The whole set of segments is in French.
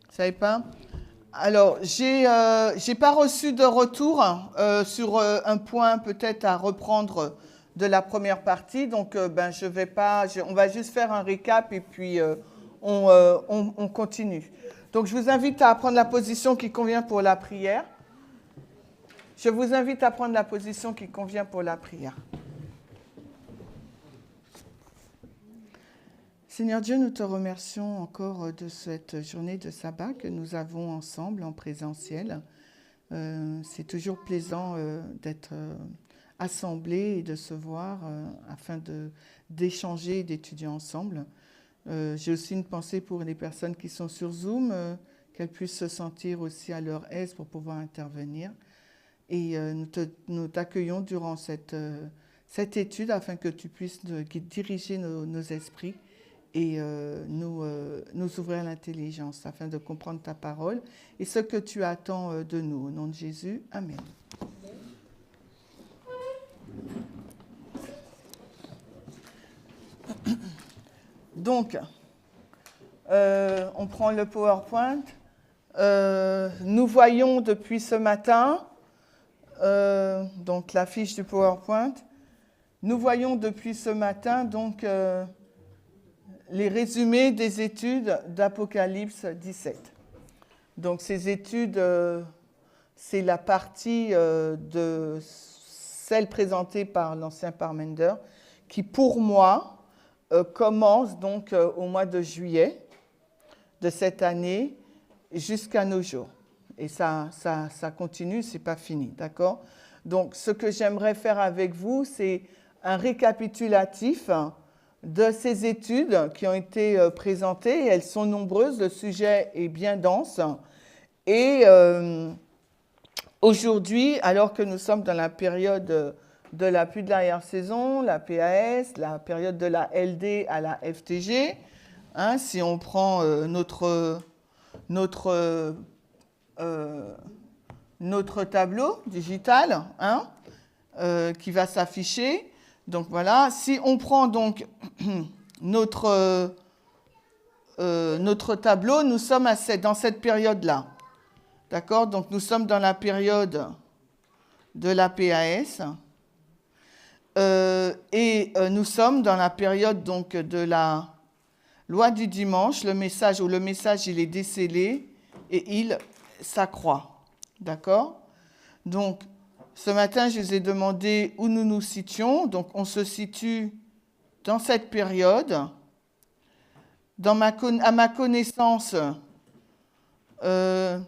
Vous savez pas? Alors, j'ai pas reçu de retour sur un point peut-être à reprendre de la première partie. Donc, je vais pas. On va juste faire un récap et puis on continue. Donc, je vous invite à prendre la position qui convient pour la prière. Je vous invite à prendre la position qui convient pour la prière. Seigneur Dieu, nous te remercions encore de cette journée de sabbat que nous avons ensemble en présentiel. C'est toujours plaisant d'être assemblés et de se voir afin d'échanger et d'étudier ensemble. J'ai aussi une pensée pour les personnes qui sont sur Zoom, qu'elles puissent se sentir aussi à leur aise pour pouvoir intervenir. Et nous t'accueillons durant cette étude afin que tu puisses diriger nos esprits et nous ouvrir l'intelligence afin de comprendre ta parole et ce que tu attends de nous. Au nom de Jésus, Amen. Donc, on prend le PowerPoint. Nous voyons depuis ce matin, donc la fiche du PowerPoint, nous voyons depuis ce matin donc les résumés des études d'Apocalypse 17. Donc ces études, c'est la partie de celle présentée par l'ancien Parmenter, qui pour moi commence donc au mois de juillet de cette année jusqu'à nos jours. Et ça continue, c'est pas fini, d'accord? Donc ce que j'aimerais faire avec vous, c'est un récapitulatif de ces études qui ont été présentées. Elles sont nombreuses, le sujet est bien dense. Et aujourd'hui, alors que nous sommes dans la période de la pluie de l'arrière-saison, la PAS, la période de la LD à la FTG, si on prend notre tableau digital qui va s'afficher. Donc voilà, si on prend donc notre tableau, nous sommes dans cette période-là. D'accord? Donc nous sommes dans la période de la PAS et nous sommes dans la période donc de la loi du dimanche. Le message il est décellé et il s'accroît. D'accord? Donc ce matin, je vous ai demandé où nous nous situons. Donc, on se situe dans cette période. À ma connaissance, nous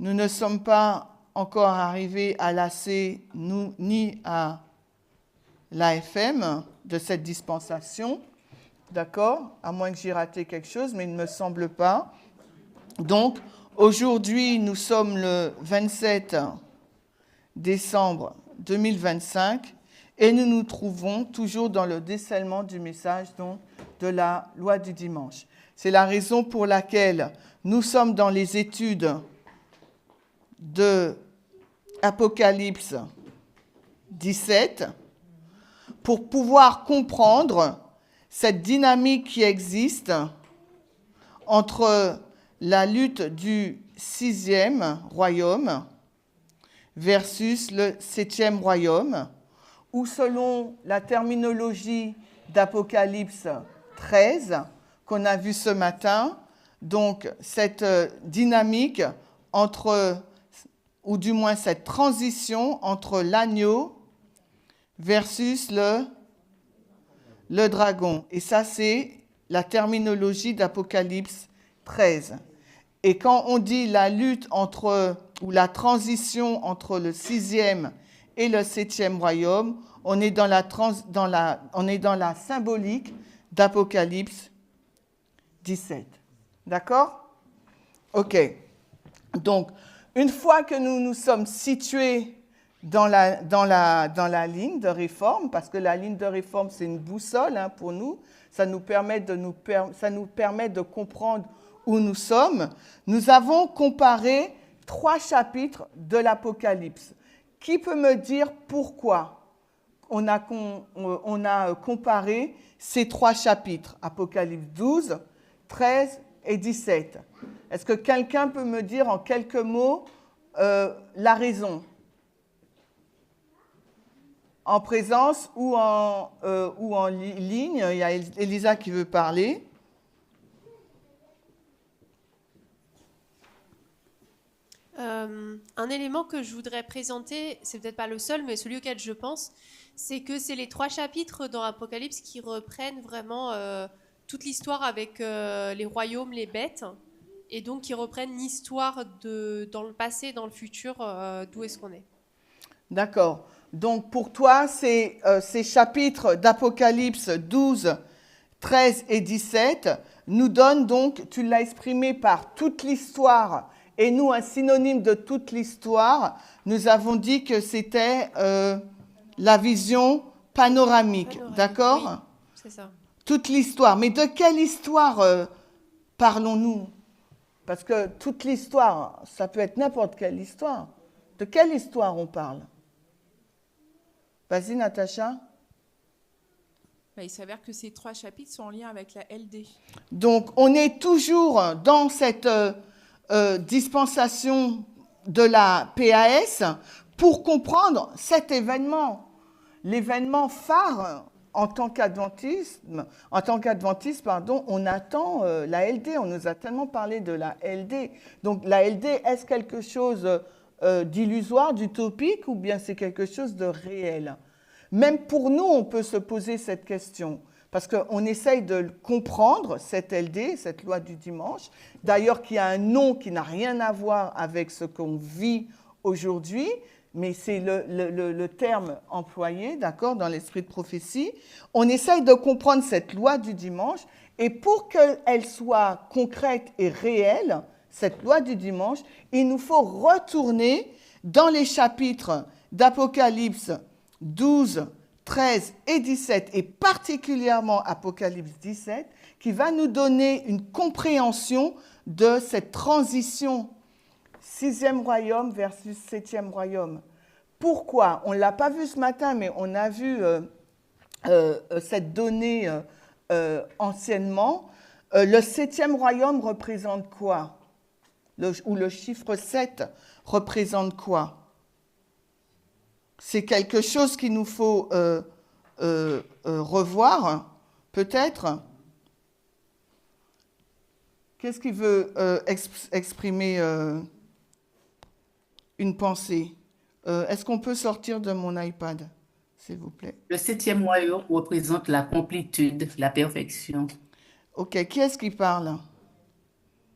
ne sommes pas encore arrivés à l'AC ni à l'AFM de cette dispensation. D'accord? À moins que j'ai raté quelque chose, mais il ne me semble pas. Donc, aujourd'hui, nous sommes le 27 décembre 2025 et nous nous trouvons toujours dans le décèlement du message donc, de la loi du dimanche. C'est la raison pour laquelle nous sommes dans les études de Apocalypse 17 pour pouvoir comprendre cette dynamique qui existe entre la lutte du 6e royaume versus le 7e royaume, ou selon la terminologie d'Apocalypse 13 qu'on a vu ce matin, donc cette dynamique entre, ou du moins cette transition entre l'agneau versus le dragon. Et ça, c'est la terminologie d'Apocalypse 13. Et quand on dit la lutte ou la transition entre le 6e et le 7e royaume, on est dans la symbolique d'Apocalypse 17. D'accord? Ok. Donc, une fois que nous nous sommes situés dans la ligne de réforme, parce que la ligne de réforme, c'est une boussole pour nous. Ça nous permet de comprendre où nous sommes. Nous avons comparé 3 chapitres de l'Apocalypse. Qui peut me dire pourquoi on a comparé ces 3 chapitres, Apocalypse 12, 13 et 17? Est-ce que quelqu'un peut me dire en quelques mots la raison? En présence ou en ligne? Il y a Elisa qui veut parler. Un élément que je voudrais présenter, c'est peut-être pas le seul, mais celui auquel je pense, c'est que c'est les 3 chapitres dans Apocalypse qui reprennent vraiment toute l'histoire avec les royaumes, les bêtes, et donc qui reprennent l'histoire dans le passé et dans le futur, d'où est-ce qu'on est. D'accord. Donc pour toi, ces chapitres d'Apocalypse 12, 13 et 17 nous donnent donc, tu l'as exprimé par toute l'histoire, et nous, un synonyme de toute l'histoire, nous avons dit que c'était la vision panoramique. D'accord? Oui, c'est ça. Toute l'histoire. Mais de quelle histoire parlons-nous? Parce que toute l'histoire, ça peut être n'importe quelle histoire. De quelle histoire on parle? Vas-y, Natacha. Il s'avère que ces 3 chapitres sont en lien avec la LD. Donc, on est toujours dans cette dispensation de la PAS pour comprendre cet événement. L'événement phare en tant qu'adventiste, on attend la LD. On nous a tellement parlé de la LD. Donc, la LD, est-ce quelque chose d'illusoire, d'utopique, ou bien c'est quelque chose de réel? Même pour nous, on peut se poser cette question, parce qu'on essaye de comprendre cette LD, cette loi du dimanche, d'ailleurs qui a un nom qui n'a rien à voir avec ce qu'on vit aujourd'hui, mais c'est le terme employé, d'accord, dans l'esprit de prophétie. On essaye de comprendre cette loi du dimanche, et pour qu'elle soit concrète et réelle, cette loi du dimanche, il nous faut retourner dans les chapitres d'Apocalypse 12, 13 et 17, et particulièrement Apocalypse 17, qui va nous donner une compréhension de cette transition 6e royaume versus 7e royaume. Pourquoi? On ne l'a pas vu ce matin, mais on a vu cette donnée anciennement. Le 7e royaume représente quoi? Ou le chiffre 7 représente quoi? C'est quelque chose qu'il nous faut revoir, peut-être. Qu'est-ce qui veut exprimer une pensée? Est-ce qu'on peut sortir de mon iPad, s'il vous plaît? Le 7e royaume représente la complétude, la perfection. Ok, qui est-ce qui parle?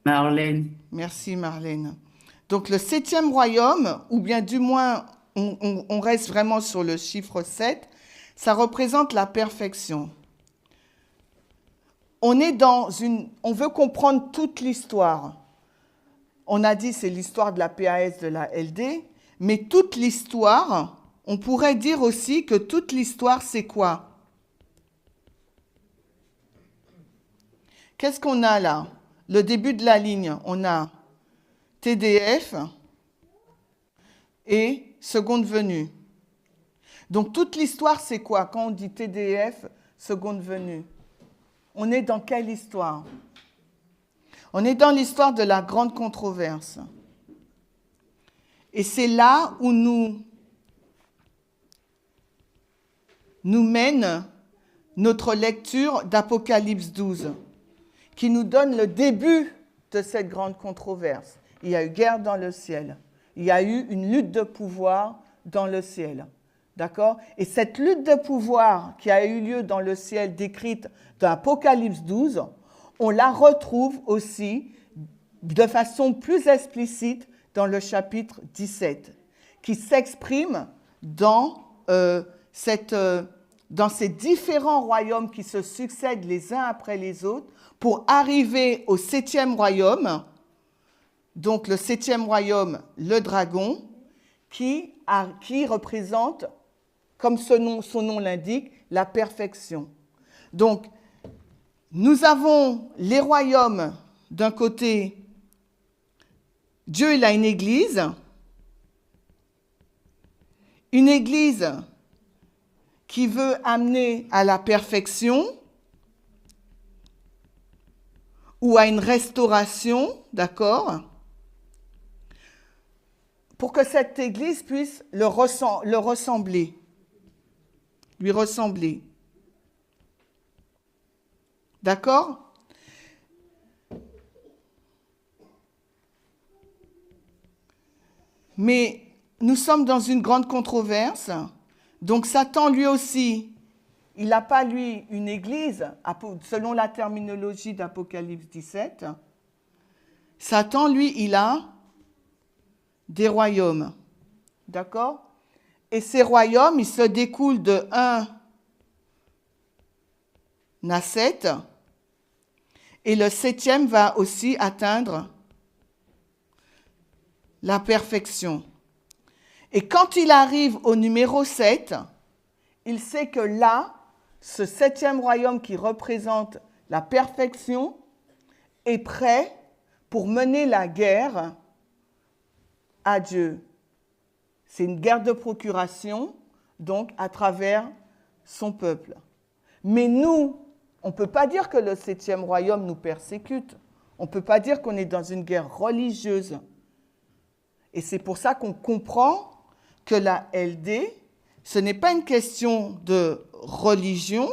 Marlène. Merci, Marlène. Donc, le 7e royaume, ou bien du moins, on reste vraiment sur le chiffre 7, ça représente la perfection. On veut comprendre toute l'histoire. On a dit c'est l'histoire de la PAS, de la LD, mais toute l'histoire, on pourrait dire aussi que toute l'histoire, c'est quoi? Qu'est-ce qu'on a là? Le début de la ligne, on a TDF et seconde venue. Donc, toute l'histoire, c'est quoi? Quand on dit TDF, seconde venue, on est dans quelle histoire? On est dans l'histoire de la grande controverse. Et c'est là où nous mène notre lecture d'Apocalypse 12, qui nous donne le début de cette grande controverse. Il y a eu guerre dans le ciel. Il y a eu une lutte de pouvoir dans le ciel. D'accord? Et cette lutte de pouvoir qui a eu lieu dans le ciel, décrite dans Apocalypse 12, on la retrouve aussi de façon plus explicite dans le chapitre 17, qui s'exprime dans ces différents royaumes qui se succèdent les uns après les autres pour arriver au 7e royaume. Donc le 7e royaume, le dragon, qui représente, comme son nom l'indique, la perfection. Donc, nous avons les royaumes d'un côté. Dieu, il a une église qui veut amener à la perfection ou à une restauration, d'accord, pour que cette église puisse lui ressembler. D'accord? Mais nous sommes dans une grande controverse. Donc Satan, lui aussi, il n'a pas, lui, une église, selon la terminologie d'Apocalypse 17. Satan, lui, il a des royaumes. D'accord? Et ces royaumes, ils se découlent de 1 à 7. Et le 7e va aussi atteindre la perfection. Et quand il arrive au numéro 7, il sait que là, ce 7e royaume qui représente la perfection est prêt pour mener la guerre à Dieu. C'est une guerre de procuration, donc à travers son peuple. Mais nous, on ne peut pas dire que le 7e royaume nous persécute. On ne peut pas dire qu'on est dans une guerre religieuse. Et c'est pour ça qu'on comprend que la LD, ce n'est pas une question de religion.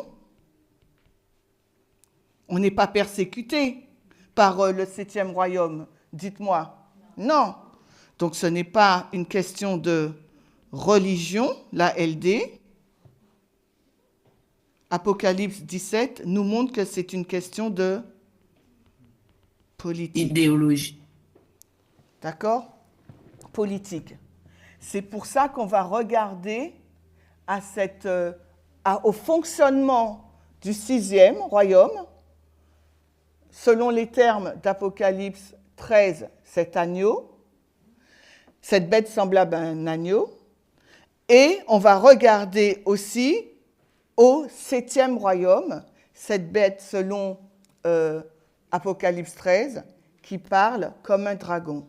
On n'est pas persécuté par le 7e royaume, dites-moi. Non. Donc ce n'est pas une question de religion, la LD. Apocalypse 17 nous montre que c'est une question de politique. Idéologie. D'accord? Politique. C'est pour ça qu'on va regarder au fonctionnement du 6e royaume, selon les termes d'Apocalypse 13, cet agneau, cette bête semblable à un agneau, et on va regarder aussi au 7e royaume, cette bête selon Apocalypse 13, qui parle comme un dragon.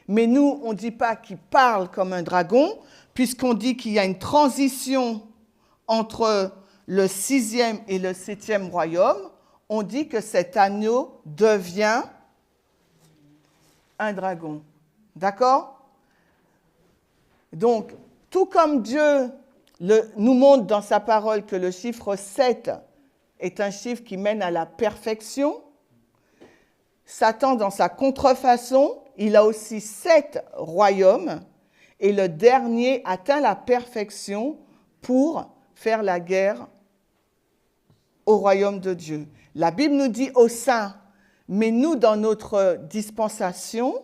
Mais nous, on ne dit pas qu'il parle comme un dragon, puisqu'on dit qu'il y a une transition entre le 6e et le 7e royaume. On dit que cet agneau devient un dragon. D'accord? Donc, tout comme Dieu nous montre dans sa parole que le chiffre 7 est un chiffre qui mène à la perfection, Satan, dans sa contrefaçon, il a aussi 7 royaumes et le dernier atteint la perfection pour faire la guerre au royaume de Dieu. La Bible nous dit au sein, mais nous, dans notre dispensation,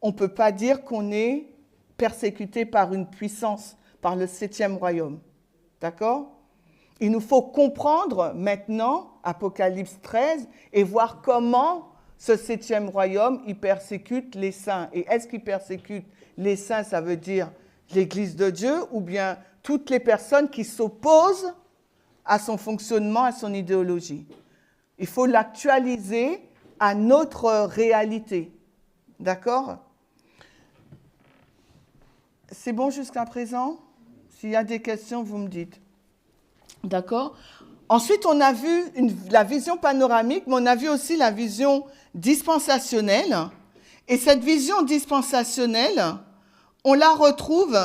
on ne peut pas dire qu'on est persécuté par une puissance, par le 7e royaume. D'accord? Il nous faut comprendre maintenant Apocalypse 13 et voir comment ce 7e royaume, il persécute les saints. Et est-ce qu'il persécute les saints, ça veut dire l'Église de Dieu, ou bien toutes les personnes qui s'opposent à son fonctionnement, à son idéologie? Il faut l'actualiser à notre réalité. D'accord? C'est bon jusqu'à présent? S'il y a des questions, vous me dites. D'accord? Ensuite, on a vu la vision panoramique, mais on a vu aussi la vision dispensationnelle. Et cette vision dispensationnelle, on la retrouve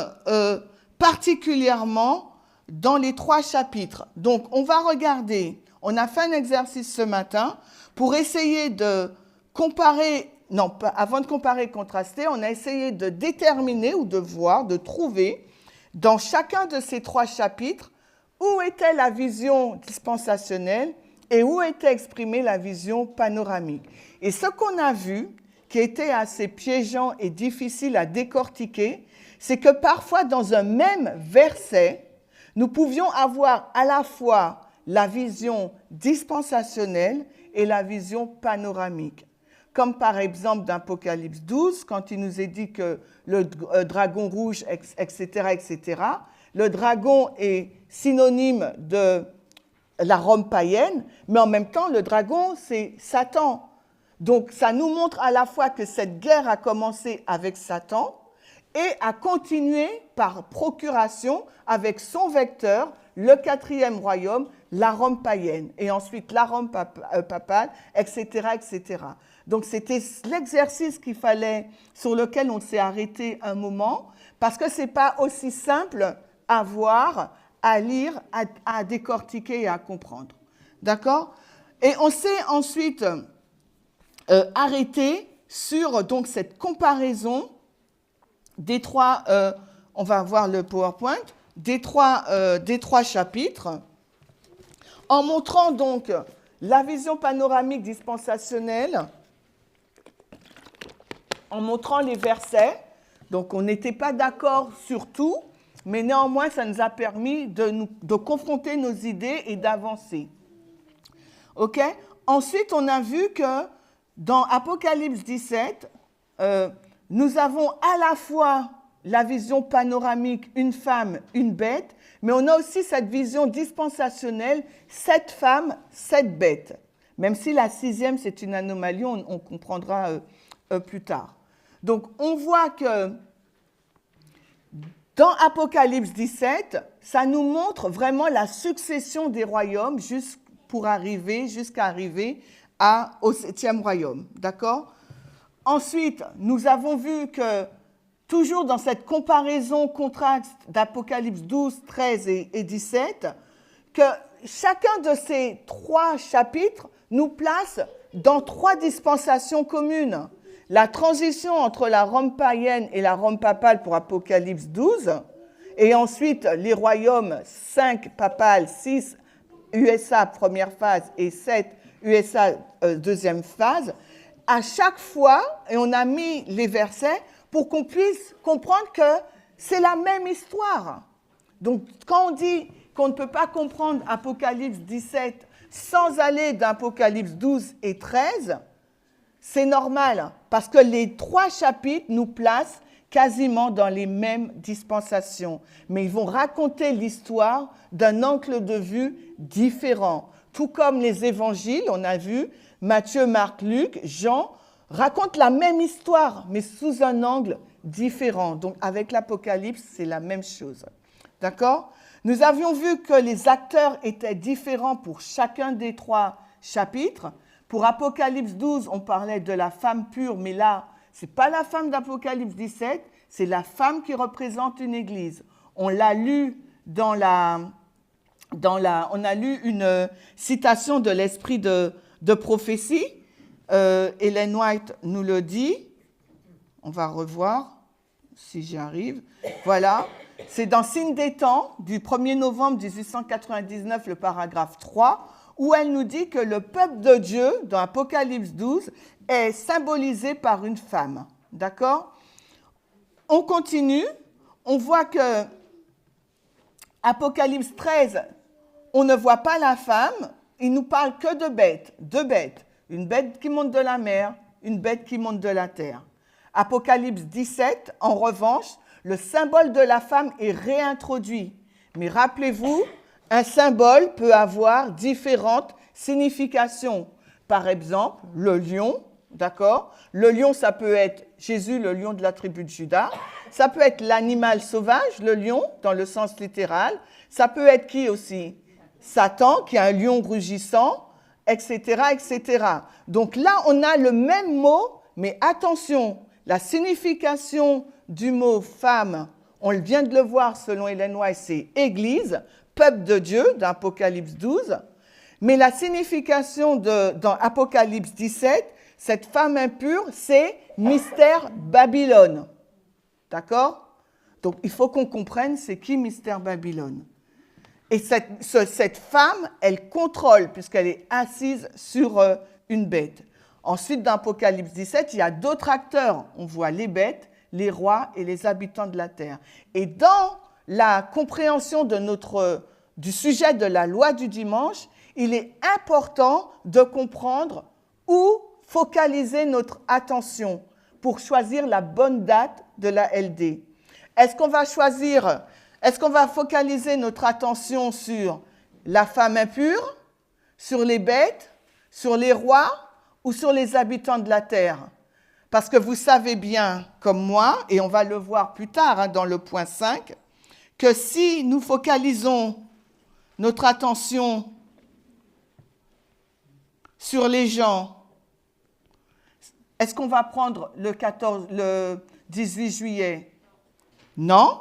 particulièrement dans les 3 chapitres. Donc, on va regarder, on a fait un exercice ce matin pour essayer de comparer, non, avant de comparer et contraster, on a essayé de déterminer ou de voir, de trouver dans chacun de ces 3 chapitres où était la vision dispensationnelle et où était exprimée la vision panoramique. Et ce qu'on a vu, qui était assez piégeant et difficile à décortiquer, c'est que parfois dans un même verset, nous pouvions avoir à la fois la vision dispensationnelle et la vision panoramique. comme par exemple d'Apocalypse 12, quand il nous est dit que le dragon rouge, etc., etc. Le dragon est synonyme de la Rome païenne, mais en même temps, le dragon, c'est Satan. Donc, ça nous montre à la fois que cette guerre a commencé avec Satan et a continué par procuration avec son vecteur, le 4e royaume, la Rome païenne, et ensuite la Rome papale, etc., etc. Donc, c'était l'exercice sur lequel on s'est arrêté un moment, parce que ce n'est pas aussi simple à voir, à lire, à décortiquer et à comprendre. D'accord? Et on s'est ensuite arrêté sur donc, cette comparaison des trois, on va voir le PowerPoint, des trois chapitres, en montrant donc la vision panoramique dispensationnelle, en montrant les versets. Donc, on n'était pas d'accord sur tout, mais néanmoins, ça nous a permis de confronter nos idées et d'avancer. OK? Ensuite, on a vu que dans Apocalypse 17, nous avons à la fois la vision panoramique, une femme, une bête, mais on a aussi cette vision dispensationnelle, 7 femmes, 7 bêtes. Même si la 6e, c'est une anomalie, on comprendra plus tard. Donc, on voit que dans Apocalypse 17, ça nous montre vraiment la succession des royaumes jusqu'à arriver au 7e royaume. D'accord? Ensuite, nous avons vu que, toujours dans cette comparaison contraste d'Apocalypse 12, 13 et 17, que chacun de ces 3 chapitres nous place dans 3 dispensations communes. La transition entre la Rome païenne et la Rome papale pour Apocalypse 12, et ensuite les royaumes 5 papales, 6 USA première phase et 7 USA deuxième phase. À chaque fois, et on a mis les versets pour qu'on puisse comprendre que c'est la même histoire. Donc, quand on dit qu'on ne peut pas comprendre Apocalypse 17 sans aller d'Apocalypse 12 et 13, c'est normal, parce que les 3 chapitres nous placent quasiment dans les mêmes dispensations. Mais ils vont raconter l'histoire d'un angle de vue différent. Tout comme les évangiles, on a vu, Matthieu, Marc, Luc, Jean, racontent la même histoire, mais sous un angle différent. Donc, avec l'Apocalypse, c'est la même chose. D'accord? Nous avions vu que les acteurs étaient différents pour chacun des 3 chapitres. Pour Apocalypse 12, on parlait de la femme pure, mais là, ce n'est pas la femme d'Apocalypse 17, c'est la femme qui représente une église. On l'a lu on a lu une citation de l'esprit de prophétie. Ellen White nous le dit. On va revoir, si j'y arrive. Voilà. C'est dans Signe des temps, du 1er novembre 1899, le paragraphe 3, où elle nous dit que le peuple de Dieu, dans Apocalypse 12, est symbolisé par une femme. D'accord? On continue. On voit que Apocalypse 13, on ne voit pas la femme. Il nous parle que de bêtes. 2 bêtes. Une bête qui monte de la mer, une bête qui monte de la terre. Apocalypse 17, en revanche, le symbole de la femme est réintroduit. Mais rappelez-vous, un symbole peut avoir différentes significations. Par exemple, le lion, d'accord? Le lion, ça peut être Jésus, le lion de la tribu de Juda. Ça peut être l'animal sauvage, le lion, dans le sens littéral. Ça peut être qui aussi? Satan, qui est un lion rugissant, etc., etc. Donc là, on a le même mot, mais attention, la signification du mot femme, on vient de le voir selon Ellen White, c'est Église, peuple de Dieu, dans Apocalypse 12. Mais la signification dans Apocalypse 17, cette femme impure, c'est mystère Babylone. D'accord? Donc, il faut qu'on comprenne c'est qui mystère Babylone. Et cette femme, elle contrôle, puisqu'elle est assise sur une bête. Ensuite, dans Apocalypse 17, il y a d'autres acteurs. On voit les bêtes, les rois et les habitants de la terre. Et dans la compréhension du sujet de la loi du dimanche, il est important de comprendre où focaliser notre attention pour choisir la bonne date de la LD? Est-ce qu'on va focaliser notre attention sur la femme impure, sur les bêtes, sur les rois ou sur les habitants de la terre? Parce que vous savez bien, comme moi, et on va le voir plus tard dans le point 5, que si nous focalisons notre attention sur les gens, est-ce qu'on va prendre le 18 juillet? Non.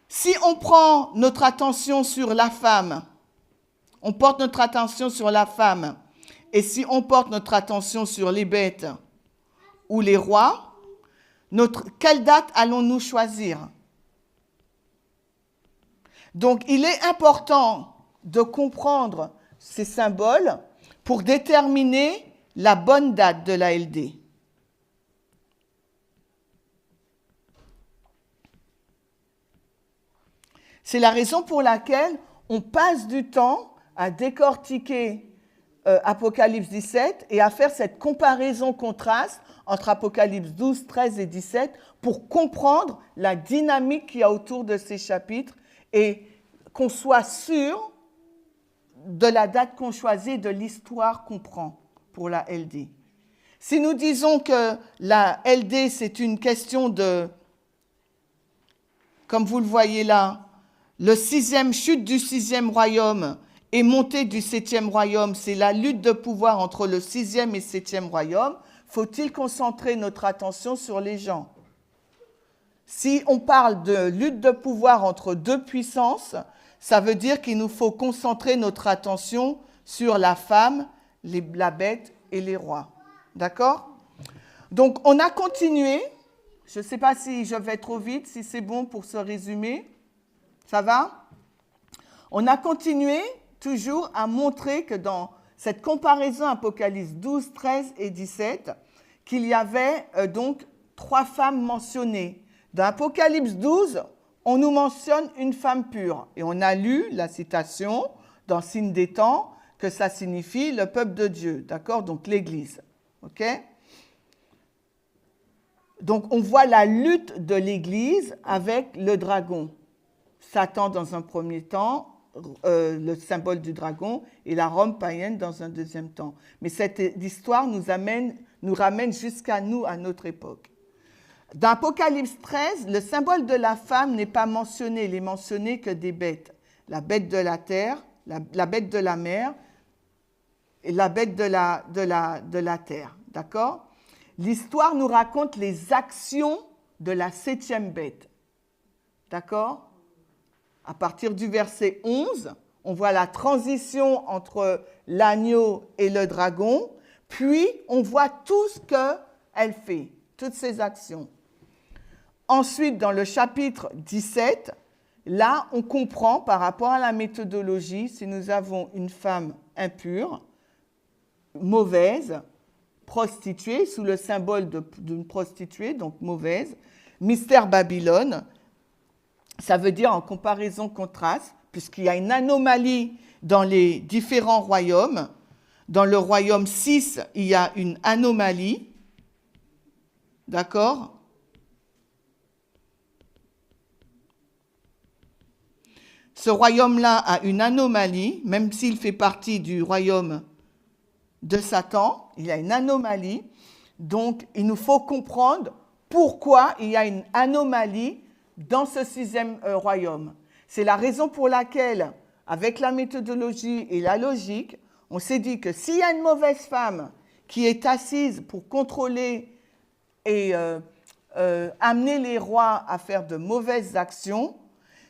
Si on prend notre attention sur la femme, on porte notre attention sur la femme, et si on porte notre attention sur les bêtes ou les rois, quelle date allons-nous choisir? Donc, il est important de comprendre ces symboles pour déterminer la bonne date de la LD. C'est la raison pour laquelle on passe du temps à décortiquer Apocalypse 17 et à faire cette comparaison-contraste entre Apocalypse 12, 13 et 17 pour comprendre la dynamique qu'il y a autour de ces chapitres et qu'on soit sûr de la date qu'on choisit, de l'histoire qu'on prend pour la LD. Si nous disons que la LD, c'est une question de, comme vous le voyez là, chute du 6e royaume et montée du 7e royaume, c'est la lutte de pouvoir entre le 6e et 7e royaume, faut-il concentrer notre attention sur les gens? Si on parle de lutte de pouvoir entre deux puissances, ça veut dire qu'il nous faut concentrer notre attention sur la femme, la bête et les rois. D'accord? Donc, on a continué. Je ne sais pas si je vais trop vite, si c'est bon pour ce résumé. Ça va? On a continué toujours à montrer que dans cette comparaison Apocalypse 12, 13 et 17, qu'il y avait donc 3 femmes mentionnées. Dans Apocalypse 12, on nous mentionne une femme pure. Et on a lu la citation dans Signe des temps que ça signifie le peuple de Dieu. D'accord? Donc l'Église. OK? Donc on voit la lutte de l'Église avec le dragon. Satan dans un premier temps, le symbole du dragon, et la Rome païenne dans un deuxième temps. Mais cette histoire nous ramène jusqu'à nous, à notre époque. Dans Apocalypse 13, le symbole de la femme n'est pas mentionné, il n'est mentionné que des bêtes. La bête de la terre, la bête de la mer et la bête de la terre. D'accord? L'histoire nous raconte les actions de la 7e bête. D'accord? À partir du verset 11, on voit la transition entre l'agneau et le dragon, puis on voit tout ce qu'elle fait, toutes ses actions. Ensuite, dans le chapitre 17, là, on comprend par rapport à la méthodologie si nous avons une femme impure, mauvaise, prostituée, sous le symbole d'une prostituée, donc mauvaise, mystère Babylone, ça veut dire en comparaison-contraste, puisqu'il y a une anomalie dans les différents royaumes. Dans le royaume 6, il y a une anomalie. D'accord? Ce royaume-là a une anomalie, même s'il fait partie du royaume de Satan, il y a une anomalie. Donc, il nous faut comprendre pourquoi il y a une anomalie dans ce 6e royaume. C'est la raison pour laquelle, avec la méthodologie et la logique, on s'est dit que s'il y a une mauvaise femme qui est assise pour contrôler et amener les rois à faire de mauvaises actions,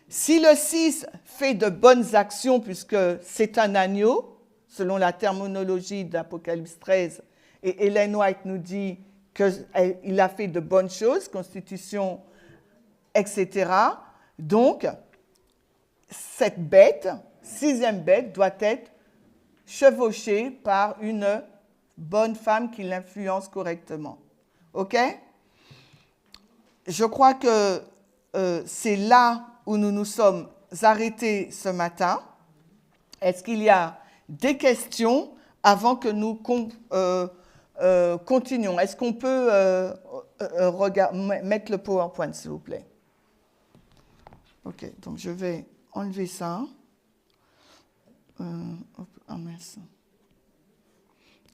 si le 6 fait de bonnes actions, puisque c'est un agneau, selon la terminologie d'Apocalypse 13, et Ellen White nous dit qu'il a fait de bonnes choses, constitution, etc. Donc, cette bête, 6e bête, doit être chevauchée par une bonne femme qui l'influence correctement. OK? Je crois que c'est là où nous nous sommes arrêtés ce matin. Est-ce qu'il y a des questions avant que nous continuons. Est-ce qu'on peut mettre le PowerPoint, s'il vous plaît? Ok, donc je vais enlever ça. Ah mince.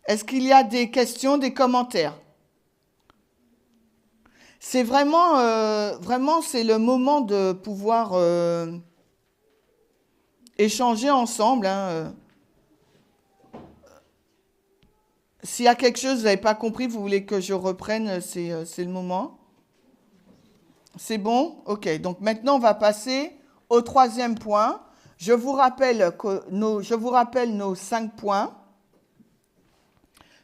Est-ce qu'il y a des questions, des commentaires? C'est vraiment, c'est le moment de pouvoir échanger ensemble. Hein. S'il y a quelque chose que vous n'avez pas compris, vous voulez que je reprenne, c'est le moment. C'est bon? Ok, donc maintenant on va passer au troisième point. Je vous rappelle nos 5 points.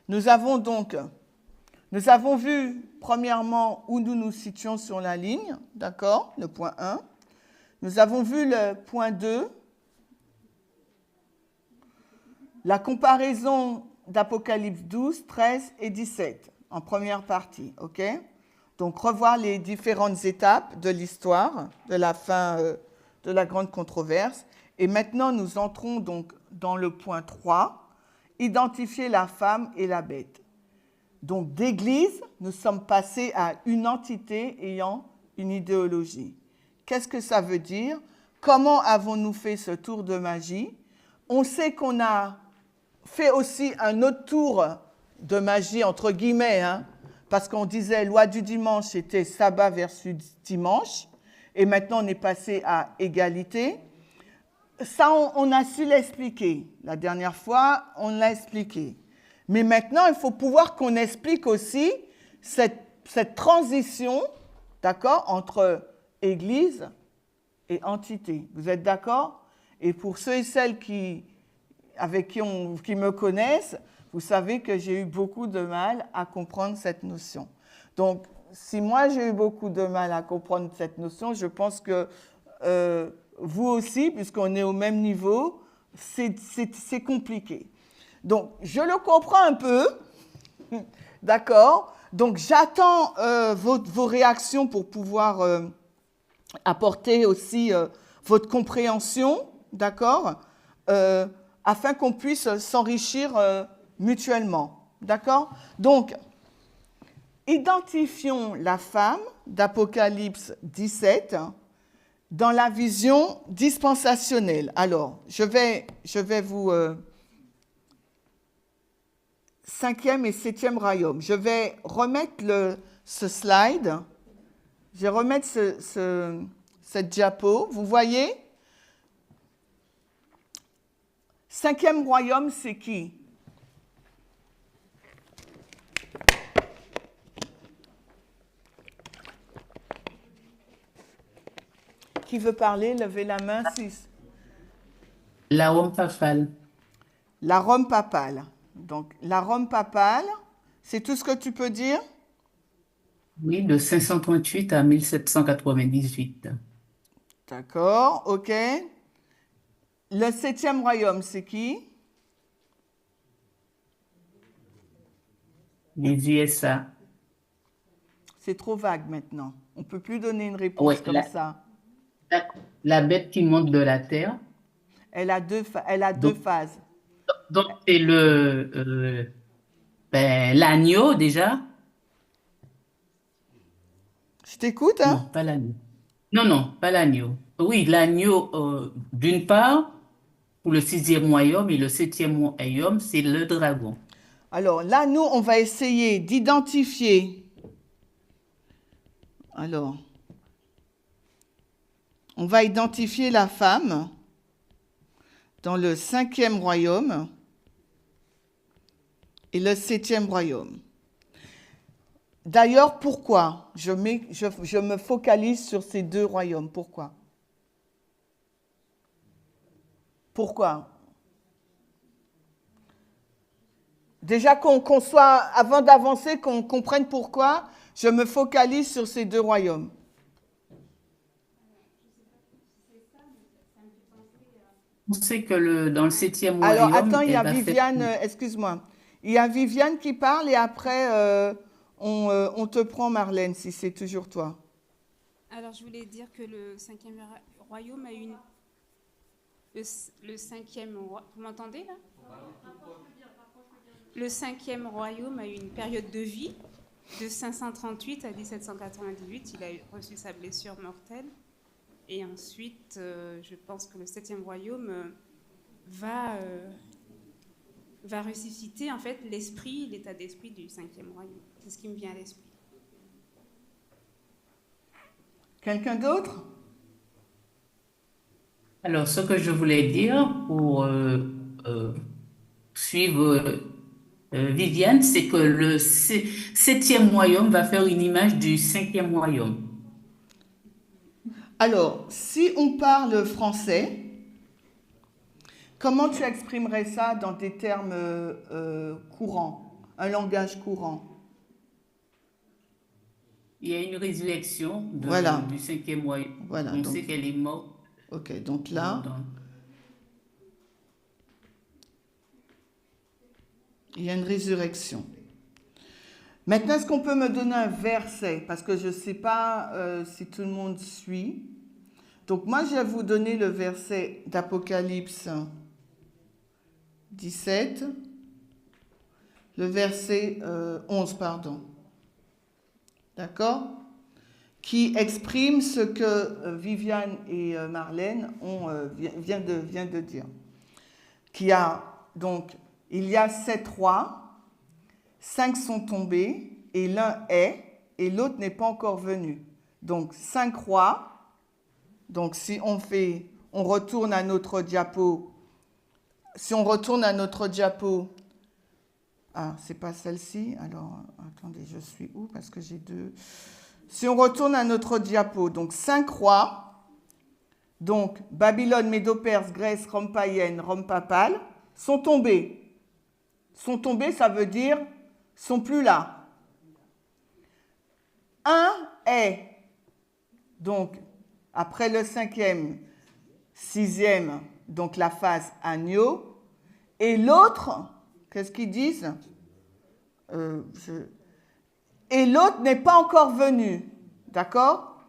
Nous avons vu premièrement où nous nous situons sur la ligne, d'accord, le point 1. Nous avons vu le point 2, la comparaison d'Apocalypse 12, 13 et 17 en première partie, ok? Donc revoir les différentes étapes de l'histoire, de la fin de la grande controverse. Et maintenant nous entrons donc dans le point 3, identifier la femme et la bête. Donc d'église, nous sommes passés à une entité ayant une idéologie. Qu'est-ce que ça veut dire? Comment avons-nous fait ce tour de magie? On sait qu'on a fait aussi un autre tour de magie, entre guillemets, hein, parce qu'on disait loi du dimanche, c'était sabbat versus dimanche, et maintenant on est passé à égalité. Ça, on a su l'expliquer. La dernière fois, on l'a expliqué. Mais maintenant, il faut pouvoir qu'on explique aussi cette transition, d'accord, entre Église et entité. Vous êtes d'accord? Et pour ceux et celles qui me connaissent, vous savez que j'ai eu beaucoup de mal à comprendre cette notion. Donc, si moi j'ai eu beaucoup de mal à comprendre cette notion, je pense que vous aussi, puisqu'on est au même niveau, c'est compliqué. Donc, je le comprends un peu, d'accord? Donc, j'attends vos réactions pour pouvoir apporter aussi votre compréhension, d'accord? Afin qu'on puisse s'enrichir mutuellement, d'accord? Donc, identifions la femme d'Apocalypse 17 dans la vision dispensationnelle. Alors, je vais vous... 5e et 7e royaume. Je vais remettre ce slide. Je vais remettre cette diapo. Vous voyez? 5e royaume, c'est qui? Qui veut parler? Levez la main. 6. La Rome papale. La Rome papale. Donc, la Rome papale, c'est tout ce que tu peux dire? Oui, de 538 à 1798. D'accord, ok. Le 7e royaume, c'est qui? Les USA. C'est trop vague maintenant. On ne peut plus donner une réponse Ouais, comme ça. la bête qui monte de la terre. Elle a deux Donc, phases. donc c'est l'agneau déjà. Je t'écoute, hein? Non, pas l'agneau. Non, pas l'agneau. Oui, l'agneau, d'une part, pour le 6e royaume, et le 7e royaume, c'est le dragon. Alors là, nous, on va essayer d'identifier. Alors, on va identifier la femme dans le 5e royaume et le 7e royaume. D'ailleurs, pourquoi je me focalise sur ces deux royaumes? Pourquoi? Pourquoi? Déjà qu'on soit, avant d'avancer, qu'on comprenne pourquoi je me focalise sur ces deux royaumes. On sait que dans le 7e Alors, royaume, attends, il y a elle va Viviane, faire... excuse-moi. Il y a Viviane qui parle et après, on te prend, Marlène, si c'est toujours toi. Alors, je voulais dire que le 5e royaume a une... Le 5e... Vous m'entendez, là? le 5e royaume a eu une période de vie de 538 à 1798. Il a reçu sa blessure mortelle. Et ensuite, je pense que le 7e royaume va ressusciter en fait l'état d'esprit du 5e royaume. C'est ce qui me vient à l'esprit. Quelqu'un d'autre? Alors, ce que je voulais dire pour suivre Viviane, c'est que le 7e royaume va faire une image du 5e royaume. Alors, si on parle français, comment tu exprimerais ça dans des termes courants, un langage courant? Il y a une résurrection Voilà. du 5e royaume. Voilà, On donc- sait qu'elle est morte. Ok, donc là, il y a une résurrection. Maintenant, est-ce qu'on peut me donner un verset? Parce que je ne sais pas si tout le monde suit. Donc, moi, je vais vous donner le verset d'Apocalypse 17, le verset 11, pardon. D'accord? Qui exprime ce que Viviane et Marlène viennent de dire. Il y a 7 rois, 5 sont tombés, et l'un est, et l'autre n'est pas encore venu. Donc 5 rois. Donc si on retourne à notre diapo. Si on retourne à notre diapo. Ah, c'est pas celle-ci. Alors, attendez, je suis où? Parce que j'ai deux. Si on retourne à notre diapo, donc 5 rois, donc Babylone, Médo-Perse, Grèce, Rome païenne, Rome papale, sont tombés. Sont tombés, ça veut dire sont plus là. Un est, donc après le 5e, 6e, donc la phase agneau, et l'autre, qu'est-ce qu'ils disent? Et l'autre n'est pas encore venu. D'accord?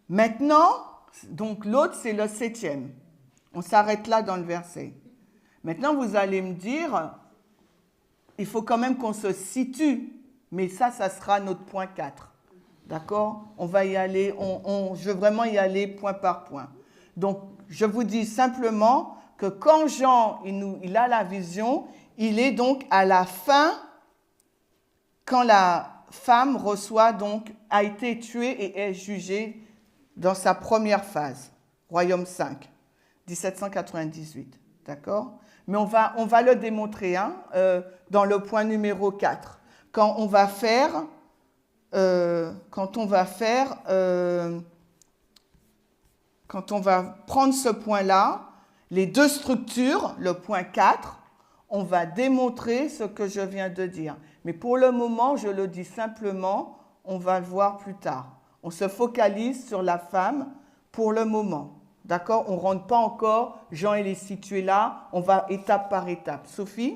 Maintenant, donc l'autre, c'est le 7e. On s'arrête là dans le verset. Maintenant, vous allez me dire, il faut quand même qu'on se situe. Mais ça sera notre point 4. D'accord? On va y aller, je veux vraiment y aller point par point. Donc, je vous dis simplement que quand Jean, il a la vision, il est donc à la fin, quand la femme a été tuée et est jugée dans sa première phase, Royaume 5, 1798, d'accord? Mais on va le démontrer dans le point numéro 4. Quand on va prendre ce point-là, les deux structures, le point 4, on va démontrer ce que je viens de dire. Mais pour le moment, je le dis simplement, on va le voir plus tard. On se focalise sur la femme pour le moment. D'accord? On ne rentre pas encore, Jean il est situé là, on va étape par étape. Sophie?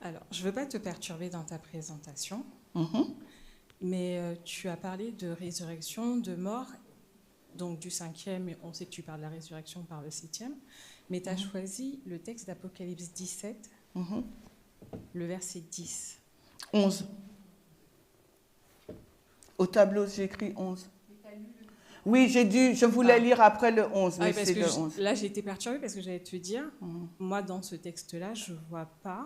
Alors, je ne veux pas te perturber dans ta présentation, mais tu as parlé de résurrection, de mort, donc du 5e, on sait que tu parles de la résurrection par le 7e, mais tu as choisi le texte d'Apocalypse 17, le verset 10. 11. Au tableau, j'ai écrit 11. Oui, je voulais lire après le 11, mais c'est le 11. Là, j'ai été perturbée parce que j'allais te dire, moi, dans ce texte-là, je ne vois pas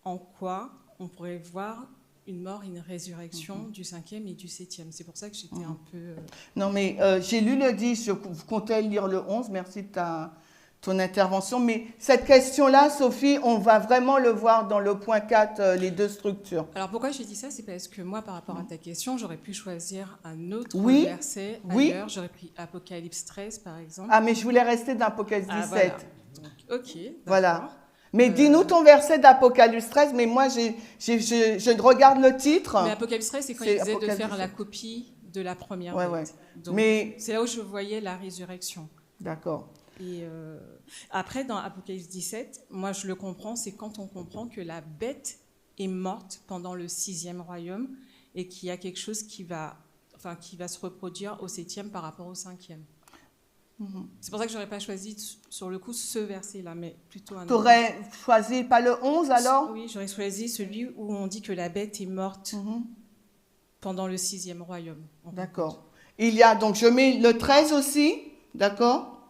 en quoi on pourrait voir une mort et une résurrection du 5e et du 7e. C'est pour ça que j'étais un peu... Non, mais j'ai lu le 10, je comptais lire le 11, merci de ton intervention. Mais cette question-là, Sophie, on va vraiment le voir dans le point 4, les deux structures. Alors, pourquoi j'ai dit ça? C'est parce que moi, par rapport à ta question, j'aurais pu choisir un autre verset ailleurs. J'aurais pris Apocalypse 13, par exemple. Ah, mais je voulais rester dans Apocalypse 17. Voilà. Donc, ok, voilà. Mais dis-nous ton verset d'Apocalypse 13, mais moi, je regarde le titre. Mais Apocalypse 13, c'est quand il disait de faire la copie de la première bête. Donc, c'est là où je voyais la résurrection. D'accord. Et après, dans Apocalypse 17, moi, je le comprends, c'est quand on comprend que la bête est morte pendant le 6e royaume et qu'il y a quelque chose qui va qui va se reproduire au 7e par rapport au 5e. C'est pour ça que je n'aurais pas choisi sur le coup ce verset-là, mais plutôt un autre. Tu aurais choisi pas le 11 alors? Oui, j'aurais choisi celui où on dit que la bête est morte pendant le 6e royaume. D'accord. Il y a, donc je mets le 13 aussi, d'accord?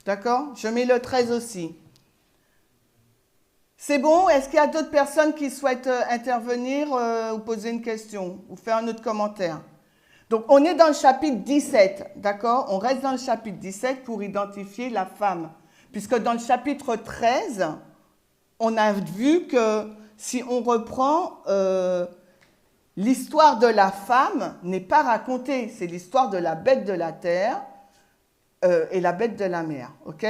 D'accord? Je mets le 13 aussi. C'est bon? Est-ce qu'il y a d'autres personnes qui souhaitent intervenir ou poser une question ou faire un autre commentaire? Donc, on est dans le chapitre 17, d'accord? On reste dans le chapitre 17 pour identifier la femme. Puisque dans le chapitre 13, on a vu que si on reprend, l'histoire de la femme n'est pas racontée. C'est l'histoire de la bête de la terre et la bête de la mer, ok?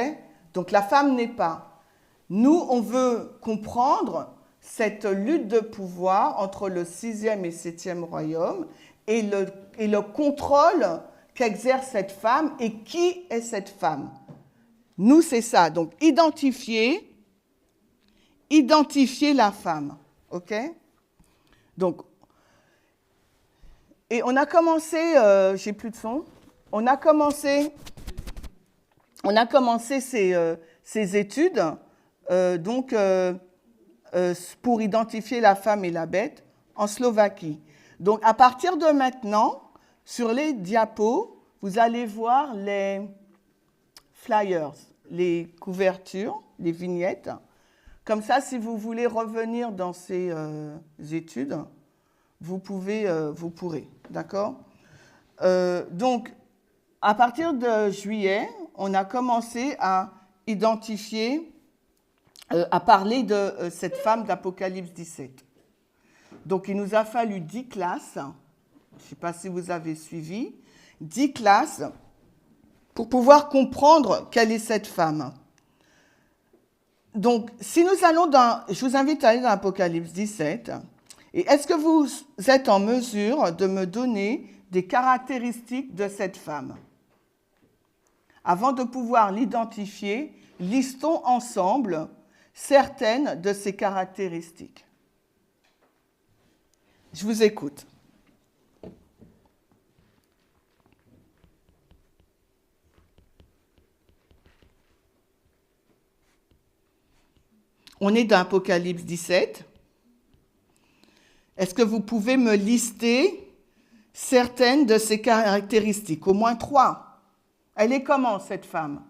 Donc, la femme n'est pas. Nous, on veut comprendre cette lutte de pouvoir entre le 6e et 7e royaume et le contrôle qu'exerce cette femme et qui est cette femme. Nous, c'est ça. Donc, identifier la femme. OK? Donc, et on a commencé, j'ai plus de son, on a commencé ces études pour identifier la femme et la bête en Slovaquie. Donc, à partir de maintenant, sur les diapos, vous allez voir les flyers, les couvertures, les vignettes. Comme ça, si vous voulez revenir dans ces études, vous pourrez, d'accord? Donc, à partir de juillet, on a commencé à identifier, à parler de cette femme d'Apocalypse 17. Donc, il nous a fallu 10 classes, je ne sais pas si vous avez suivi, 10 classes pour pouvoir comprendre quelle est cette femme. Donc, si nous allons je vous invite à aller dans Apocalypse 17, et est-ce que vous êtes en mesure de me donner des caractéristiques de cette femme? Avant de pouvoir l'identifier, listons ensemble certaines de ses caractéristiques. Je vous écoute. On est dans Apocalypse 17. Est-ce que vous pouvez me lister certaines de ses caractéristiques? Au moins 3. Elle est comment, cette femme?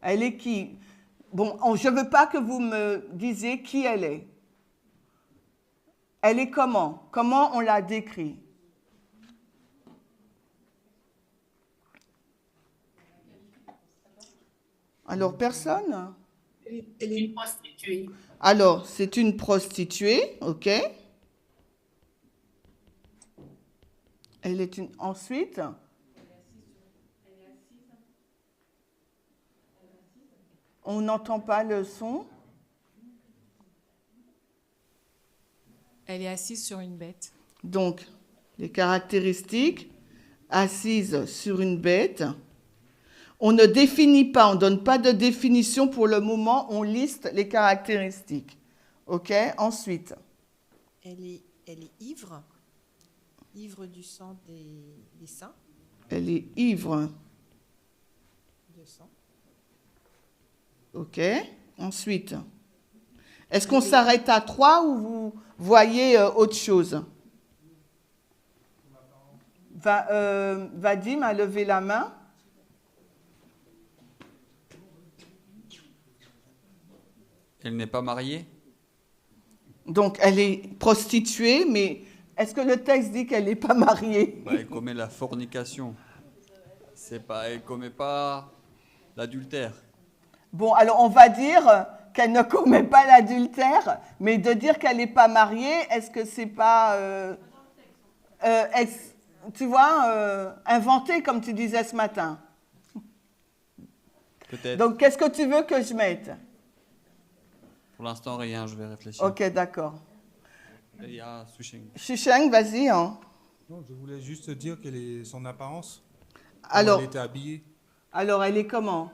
Elle est qui? Bon, je ne veux pas que vous me disiez qui elle est. Elle est comment? Comment on la décrit? Alors, personne? Elle est une prostituée. Alors, c'est une prostituée, ok? Elle est une... Ensuite? On n'entend pas le son. Elle est assise sur une bête. Donc, les caractéristiques, assise sur une bête. On ne définit pas, on ne donne pas de définition pour le moment, on liste les caractéristiques. OK? Ensuite. Elle est ivre, ivre du sang des saints. Elle est ivre. De sang. OK? Ensuite. Est-ce qu'on s'arrête à 3 ou vous voyez autre chose? Vadim a levé la main. Elle n'est pas mariée? Donc, elle est prostituée, mais est-ce que le texte dit qu'elle n'est pas mariée? Elle commet la fornication. Elle ne commet pas l'adultère. Bon, alors on va dire qu'elle ne commet pas l'adultère, mais de dire qu'elle n'est pas mariée, est-ce que c'est pas, tu vois, inventé, comme tu disais ce matin? Peut-être. Donc, qu'est-ce que tu veux que je mette? Pour l'instant, rien, je vais réfléchir. Ok, d'accord. Il y a Susheng. Susheng, vas-y. Hein. Non, je voulais juste dire son apparence. Alors, elle était habillée. Alors, elle est comment?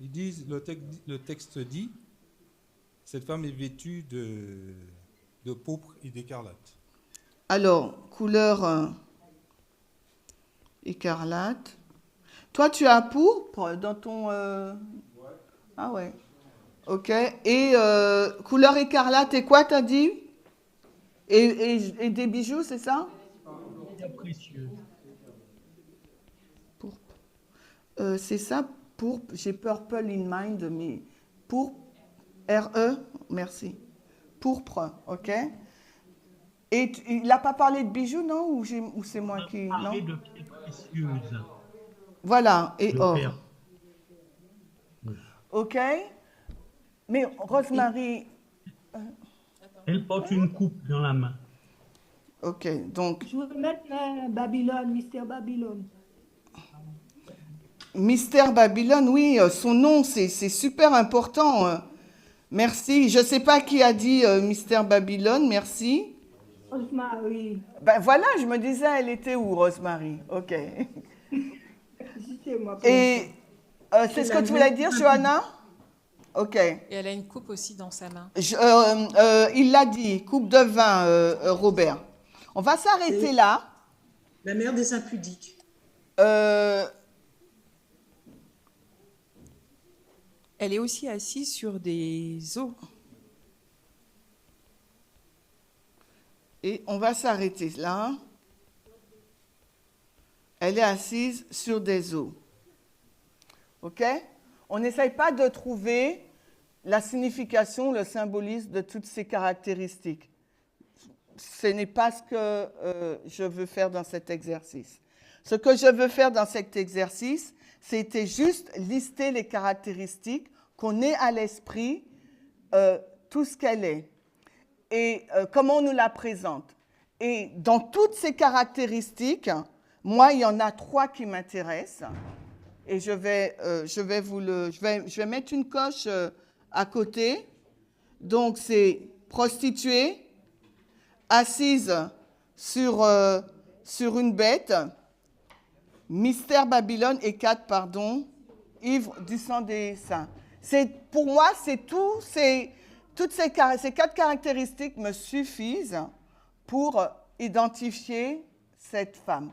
Ils disent, le texte dit, cette femme est vêtue de pourpre et d'écarlate. Alors, couleur Écarlate. Toi, tu as pourpre dans ton... Ah ouais. Ok. Et couleur écarlate, et quoi, t'as dit? Et des bijoux, c'est ça? Précieux. Pourpre. C'est ça, pourpre. J'ai purple in mind, mais pourpre. R-E, merci. Pourpre, ok. Et il n'a pas parlé de bijoux, non? Ou c'est moi qui... Il a parlé non de pierres précieuses. Voilà, et Le or. père. Ok. Mais Rosemary... Elle porte une coupe dans la main. Ok, donc... Je veux mettre Babylone, Mystère Babylone. Mystère Babylone, oui, son nom, c'est super important. Merci. Je ne sais pas qui a dit Mystère Babylone, merci. Rosemary. Ben voilà, je me disais, elle était où, Rosemary? Ok. C'est moi. Et c'est ce que tu voulais dire, Johanna? Ok. Et elle a une coupe aussi dans sa main. Il l'a dit, coupe de vin, Robert. On va s'arrêter là. La mère des impudiques. Elle est aussi assise sur des os. Et on va s'arrêter là. Elle est assise sur des os. OK? On n'essaye pas de trouver la signification, le symbolisme de toutes ces caractéristiques. Ce n'est pas ce que je veux faire dans cet exercice. Ce que je veux faire dans cet exercice, c'était juste lister les caractéristiques, qu'on ait à l'esprit tout ce qu'elle est et comment on nous la présente. Et dans toutes ces caractéristiques, moi, il y en a 3 qui m'intéressent. Et je vais mettre une coche à côté. Donc, c'est prostituée, assise sur une bête, Mystère Babylone et 4, pardon, ivre du sang des saints. Pour moi, c'est tout. Toutes ces 4 caractéristiques me suffisent pour identifier cette femme.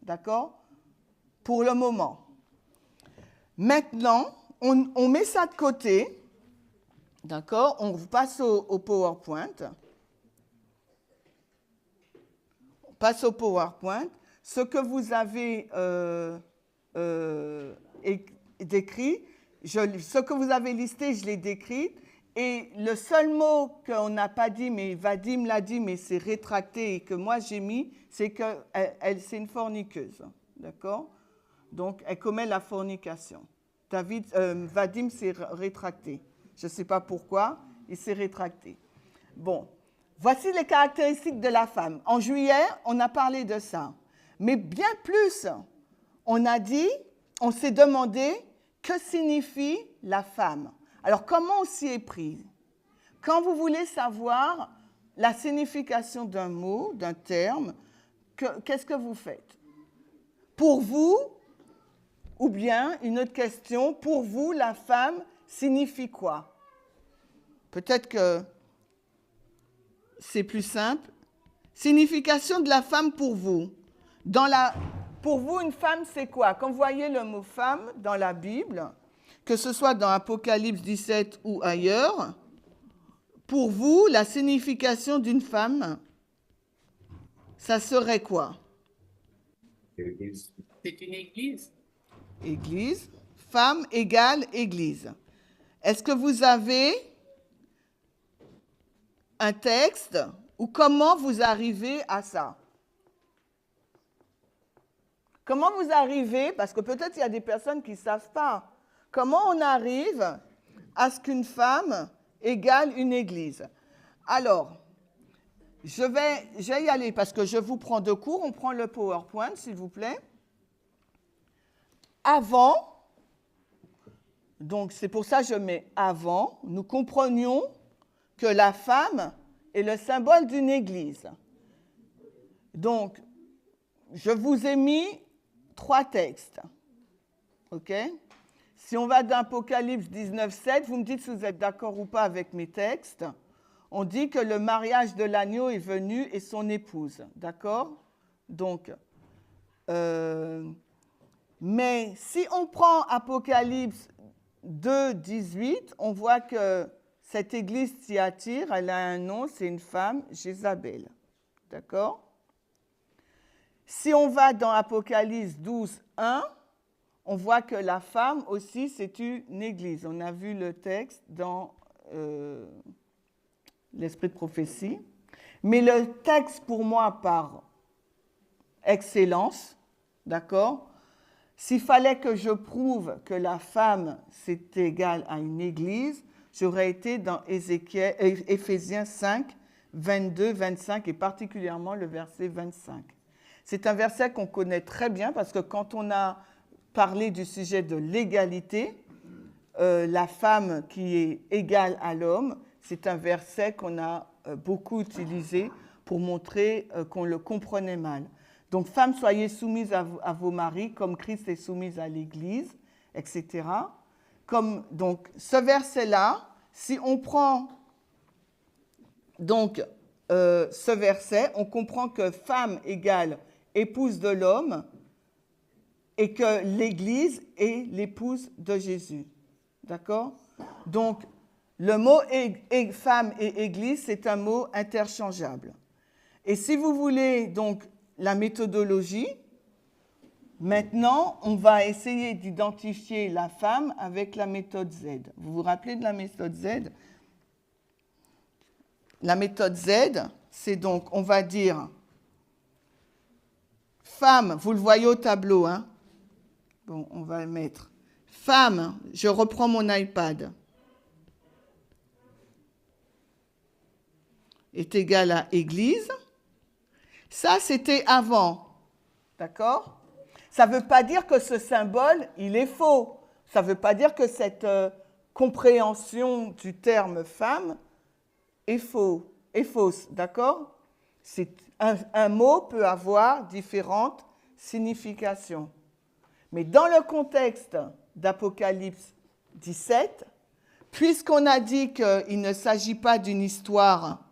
D'accord? Pour le moment. Maintenant, on met ça de côté. D'accord? On passe au PowerPoint. On passe au PowerPoint. Ce que vous avez décrit, ce que vous avez listé, je l'ai décrit. Et le seul mot qu'on n'a pas dit, mais Vadim l'a dit, mais c'est rétracté et que moi j'ai mis, c'est qu'elle c'est une forniqueuse. D'accord? Donc, elle commet la fornication. Vadim s'est rétracté. Je ne sais pas pourquoi, il s'est rétracté. Bon, voici les caractéristiques de la femme. En juillet, on a parlé de ça. Mais bien plus, on s'est demandé que signifie la femme. Alors, comment on s'y est pris? Quand vous voulez savoir la signification d'un mot, d'un terme, qu'est-ce que vous faites? Pour vous, ou bien, une autre question, pour vous, la femme signifie quoi? Peut-être que c'est plus simple. Signification de la femme pour vous. Pour vous, une femme, c'est quoi? Quand vous voyez le mot femme dans la Bible, que ce soit dans Apocalypse 17 ou ailleurs, pour vous, la signification d'une femme, ça serait quoi? C'est une église. Église. Femme égale église. Est-ce que vous avez un texte ou comment vous arrivez à ça? Comment vous arrivez, parce que peut-être il y a des personnes qui ne savent pas, comment on arrive à ce qu'une femme égale une église? Alors, je vais y aller parce que je vous prends 2 cours. On prend le PowerPoint, s'il vous plaît. Avant, donc c'est pour ça que je mets avant, nous comprenions que la femme est le symbole d'une église. Donc, je vous ai mis 3 textes. OK? Si on va d'Apocalypse 19:7, vous me dites si vous êtes d'accord ou pas avec mes textes. On dit que le mariage de l'agneau est venu et son épouse. D'accord? Donc, Mais si on prend Apocalypse 2, 18, on voit que cette église Thyatire, elle a un nom, c'est une femme, Jézabel. D'accord? Si on va dans Apocalypse 12, 1, on voit que la femme aussi, c'est une église. On a vu le texte dans l'esprit de prophétie. Mais le texte, pour moi, par excellence, d'accord? S'il fallait que je prouve que la femme, c'est égal à une église, j'aurais été dans Éphésiens 5, 22, 25 et particulièrement le verset 25. C'est un verset qu'on connaît très bien parce que quand on a parlé du sujet de l'égalité, la femme qui est égale à l'homme, c'est un verset qu'on a beaucoup utilisé pour montrer qu'on le comprenait mal. Donc, femmes, soyez soumises à vos maris comme Christ est soumis à l'Église, etc. Donc, ce verset-là, si on prend donc ce verset, on comprend que femme égale épouse de l'homme et que l'Église est l'épouse de Jésus. D'accord? Donc, le mot femme et Église, c'est un mot interchangeable. Et si vous voulez donc la méthodologie, maintenant, on va essayer d'identifier la femme avec la méthode Z. Vous vous rappelez de la méthode Z? La méthode Z, c'est donc, on va dire, femme, vous le voyez au tableau, hein? Bon, on va mettre femme, je reprends mon iPad, est égal à Église. Ça, c'était avant, d'accord? Ça ne veut pas dire que ce symbole, il est faux. Ça ne veut pas dire que cette compréhension du terme femme est fausse, d'accord? Un mot peut avoir différentes significations. Mais dans le contexte d'Apocalypse 17, puisqu'on a dit qu'il ne s'agit pas d'une histoire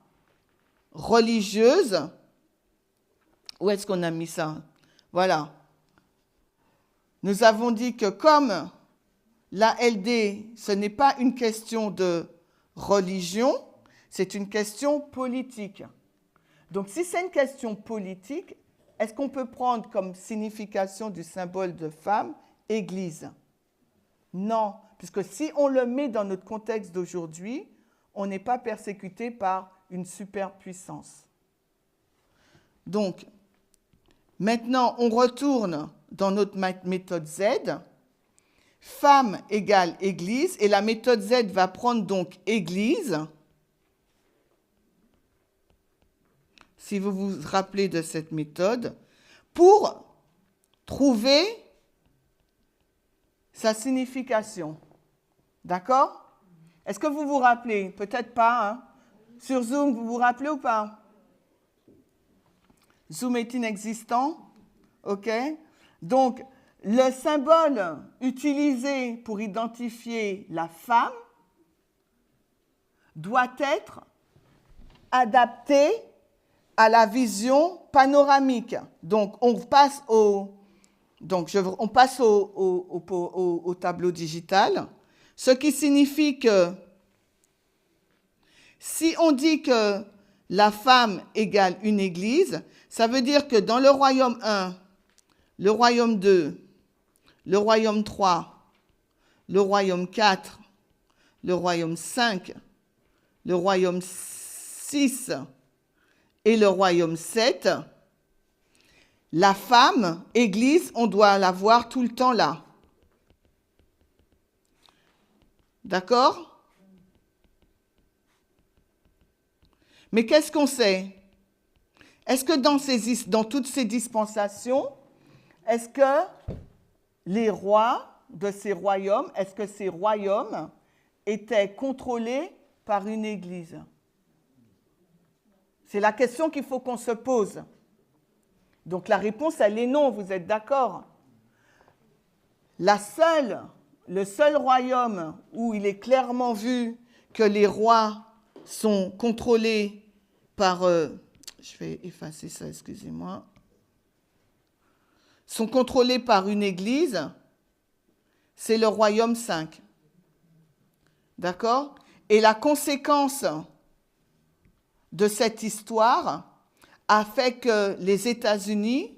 religieuse, où est-ce qu'on a mis ça? Voilà. Nous avons dit que comme la LD, ce n'est pas une question de religion, c'est une question politique. Donc, si c'est une question politique, est-ce qu'on peut prendre comme signification du symbole de femme, Église? Non, puisque si on le met dans notre contexte d'aujourd'hui, on n'est pas persécuté par une superpuissance. Donc, maintenant, on retourne dans notre méthode Z. Femme égale Église, et la méthode Z va prendre donc Église. Si vous vous rappelez de cette méthode, pour trouver sa signification. D'accord? Est-ce que vous vous rappelez? Peut-être pas, hein? Sur Zoom, vous vous rappelez ou pas? Zoom est inexistant? OK? Donc, le symbole utilisé pour identifier la femme doit être adapté à la vision panoramique. Donc, on passe au tableau digital, ce qui signifie que si on dit que la femme égale une église, ça veut dire que dans le royaume 1, le royaume 2, le royaume 3, le royaume 4, le royaume 5, le royaume 6 et le royaume 7, la femme, église, on doit la voir tout le temps là. D'accord? Mais qu'est-ce qu'on sait? Est-ce que dans toutes ces dispensations, est-ce que les rois de ces royaumes, est-ce que ces royaumes étaient contrôlés par une église? C'est la question qu'il faut qu'on se pose. Donc la réponse, elle est non, vous êtes d'accord? Le seul royaume où il est clairement vu que les rois sont contrôlés par... je vais effacer ça, excusez-moi. sont contrôlés par une église, c'est le royaume 5. D'accord? Et la conséquence de cette histoire a fait que les États-Unis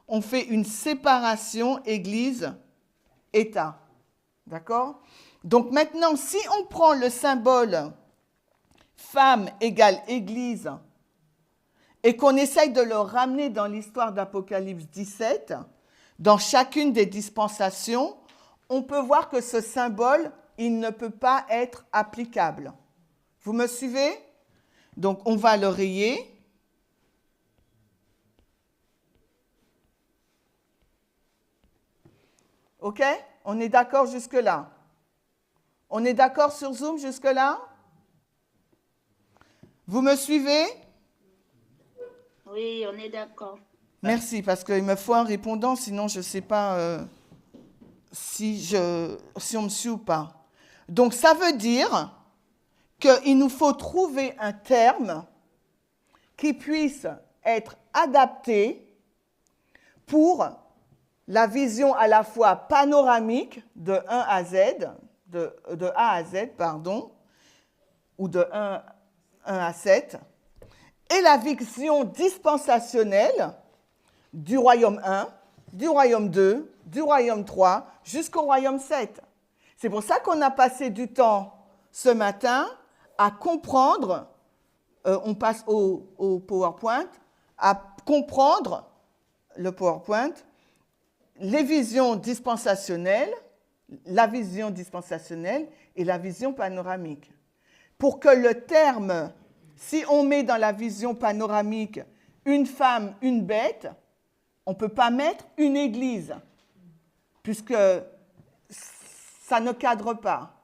ont fait une séparation Église-État. D'accord? Donc maintenant, si on prend le symbole femme égale Église et qu'on essaye de le ramener dans l'histoire d'Apocalypse 17, dans chacune des dispensations, on peut voir que ce symbole, il ne peut pas être applicable. Vous me suivez? Donc, on va le rayer. OK? On est d'accord jusque-là? On est d'accord sur Zoom jusque-là? Vous me suivez? Oui, on est d'accord. Merci, parce qu'il me faut un répondant, sinon je ne sais pas si on me suit ou pas. Donc, ça veut dire qu'il nous faut trouver un terme qui puisse être adapté pour la vision à la fois panoramique de 1 à Z, de A à Z, pardon, ou de 1 à 7, et la vision dispensationnelle du royaume 1, du royaume 2, du royaume 3, jusqu'au royaume 7. C'est pour ça qu'on a passé du temps ce matin à comprendre, on passe au PowerPoint, à comprendre le PowerPoint, les visions dispensationnelles, la vision dispensationnelle et la vision panoramique. Pour que le terme, si on met dans la vision panoramique une femme, une bête, on ne peut pas mettre une église, puisque ça ne cadre pas.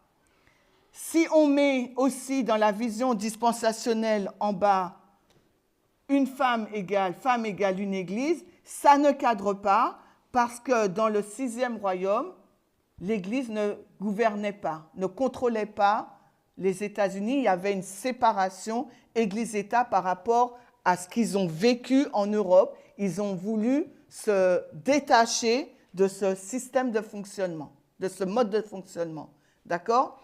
Si on met aussi dans la vision dispensationnelle en bas une femme égale une église, ça ne cadre pas parce que dans le 6e royaume, l'église ne gouvernait pas, ne contrôlait pas les États-Unis. Il y avait une séparation église-État par rapport à ce qu'ils ont vécu en Europe. Ils ont voulu se détacher de ce système de fonctionnement, de ce mode de fonctionnement. D'accord ?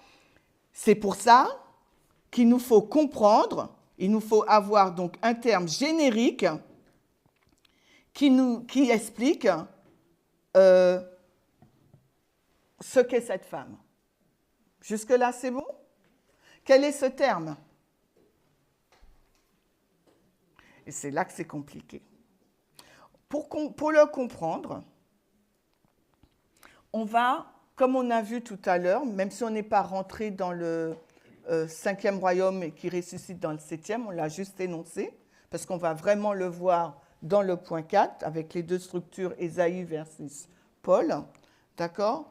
C'est pour ça qu'il nous faut comprendre, il nous faut avoir donc un terme générique qui explique ce qu'est cette femme. Jusque-là, c'est bon? Quel est ce terme? Et c'est là que c'est compliqué. Pour le comprendre, on va, comme on a vu tout à l'heure, même si on n'est pas rentré dans le 5e royaume et qui ressuscite dans le 7e, on l'a juste énoncé, parce qu'on va vraiment le voir dans le point 4, avec les deux structures Ésaïe versus Paul. D'accord?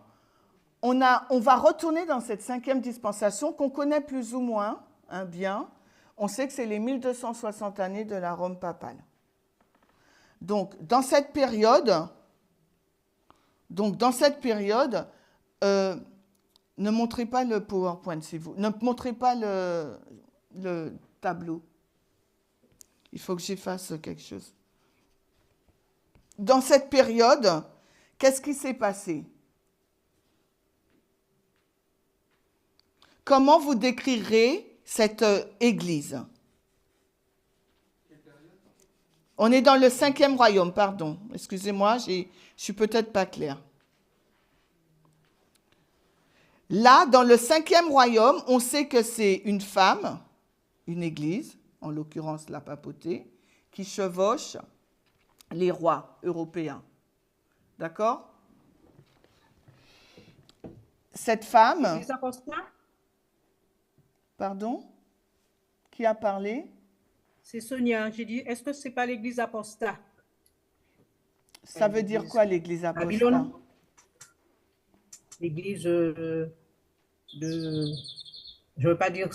On va retourner dans cette 5e dispensation qu'on connaît plus ou moins bien. On sait que c'est les 1260 années de la Rome papale. Donc, dans cette période, ne montrez pas le PowerPoint, s'il vous plaît. Ne montrez pas le tableau. Il faut que j'efface quelque chose. Dans cette période, qu'est-ce qui s'est passé? Comment vous décrirez cette église? On est dans le 5e royaume, pardon. Excusez-moi, je suis peut-être pas claire. Là, dans le 5e royaume, on sait que c'est une femme, une église, en l'occurrence la papauté, qui chevauche les rois européens. D'accord? Cette femme... L'église apostat? Pardon? Qui a parlé? C'est Sonia. J'ai dit, est-ce que ce n'est pas l'église apostat? Ça veut dire quoi, l'église apostat? Babylone. L'église de... Je ne veux pas dire...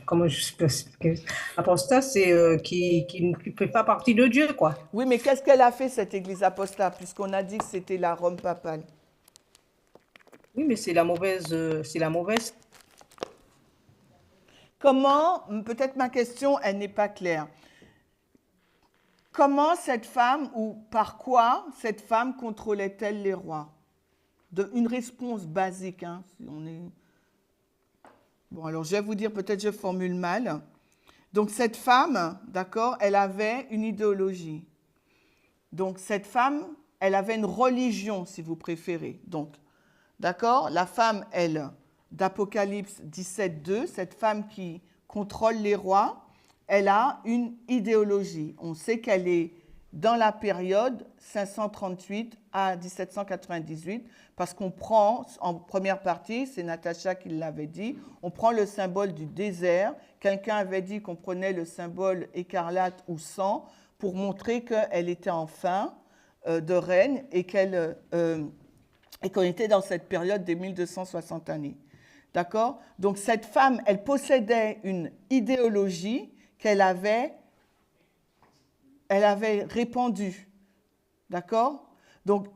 comment je peux expliquer? Apostat, c'est qui ne fait pas partie de Dieu, quoi. Oui, mais qu'est-ce qu'elle a fait, cette église apostat, puisqu'on a dit que c'était la Rome papale? Oui, mais c'est la mauvaise... Comment, peut-être ma question, elle n'est pas claire. comment cette femme, ou par quoi cette femme contrôlait-elle les rois? Une réponse basique. Hein, si on est... Bon, alors je vais vous dire, peut-être je formule mal. Donc cette femme, d'accord, elle avait une idéologie. Donc cette femme, elle avait une religion, si vous préférez. Donc, d'accord, la femme, elle, d'Apocalypse 17.2, cette femme qui contrôle les rois, elle a une idéologie. On sait qu'elle est dans la période 538 à 1798, parce qu'on prend, en première partie, c'est Natacha qui l'avait dit, on prend le symbole du désert. Quelqu'un avait dit qu'on prenait le symbole écarlate ou sang pour montrer qu'elle était en fin de règne et qu'on était dans cette période des 1260 années. D'accord? Donc cette femme, elle possédait une idéologie qu'elle avait répandue. D'accord? Donc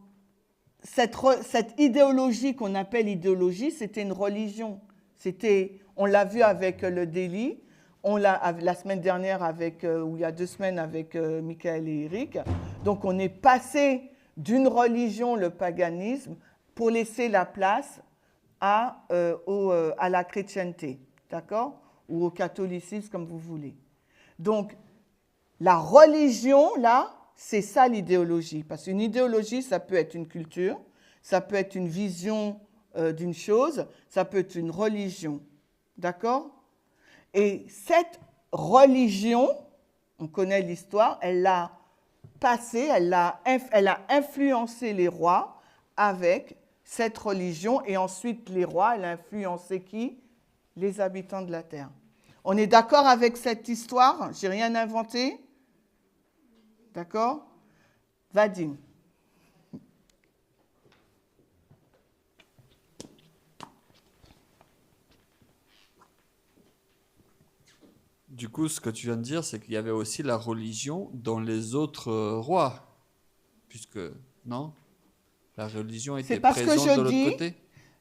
cette idéologie qu'on appelle idéologie, c'était une religion. On l'a vu avec le délit, la semaine dernière, ou il y a 2 semaines, avec Michael et Eric. Donc on est passé d'une religion, le paganisme, pour laisser la place à la chrétienté, d'accord? Ou au catholicisme, comme vous voulez. Donc, la religion, là, c'est ça l'idéologie. Parce qu'une idéologie, ça peut être une culture, ça peut être une vision d'une chose, ça peut être une religion, d'accord? Et cette religion, on connaît l'histoire, elle l'a passée, elle a influencé les rois avec cette religion, et ensuite les rois, elle a influencé qui? Les habitants de la terre. On est d'accord avec cette histoire? J'ai rien inventé? D'accord? Vadim. Du coup, ce que tu viens de dire, c'est qu'il y avait aussi la religion dans les autres rois. Puisque, non? La religion était présente de l'autre côté?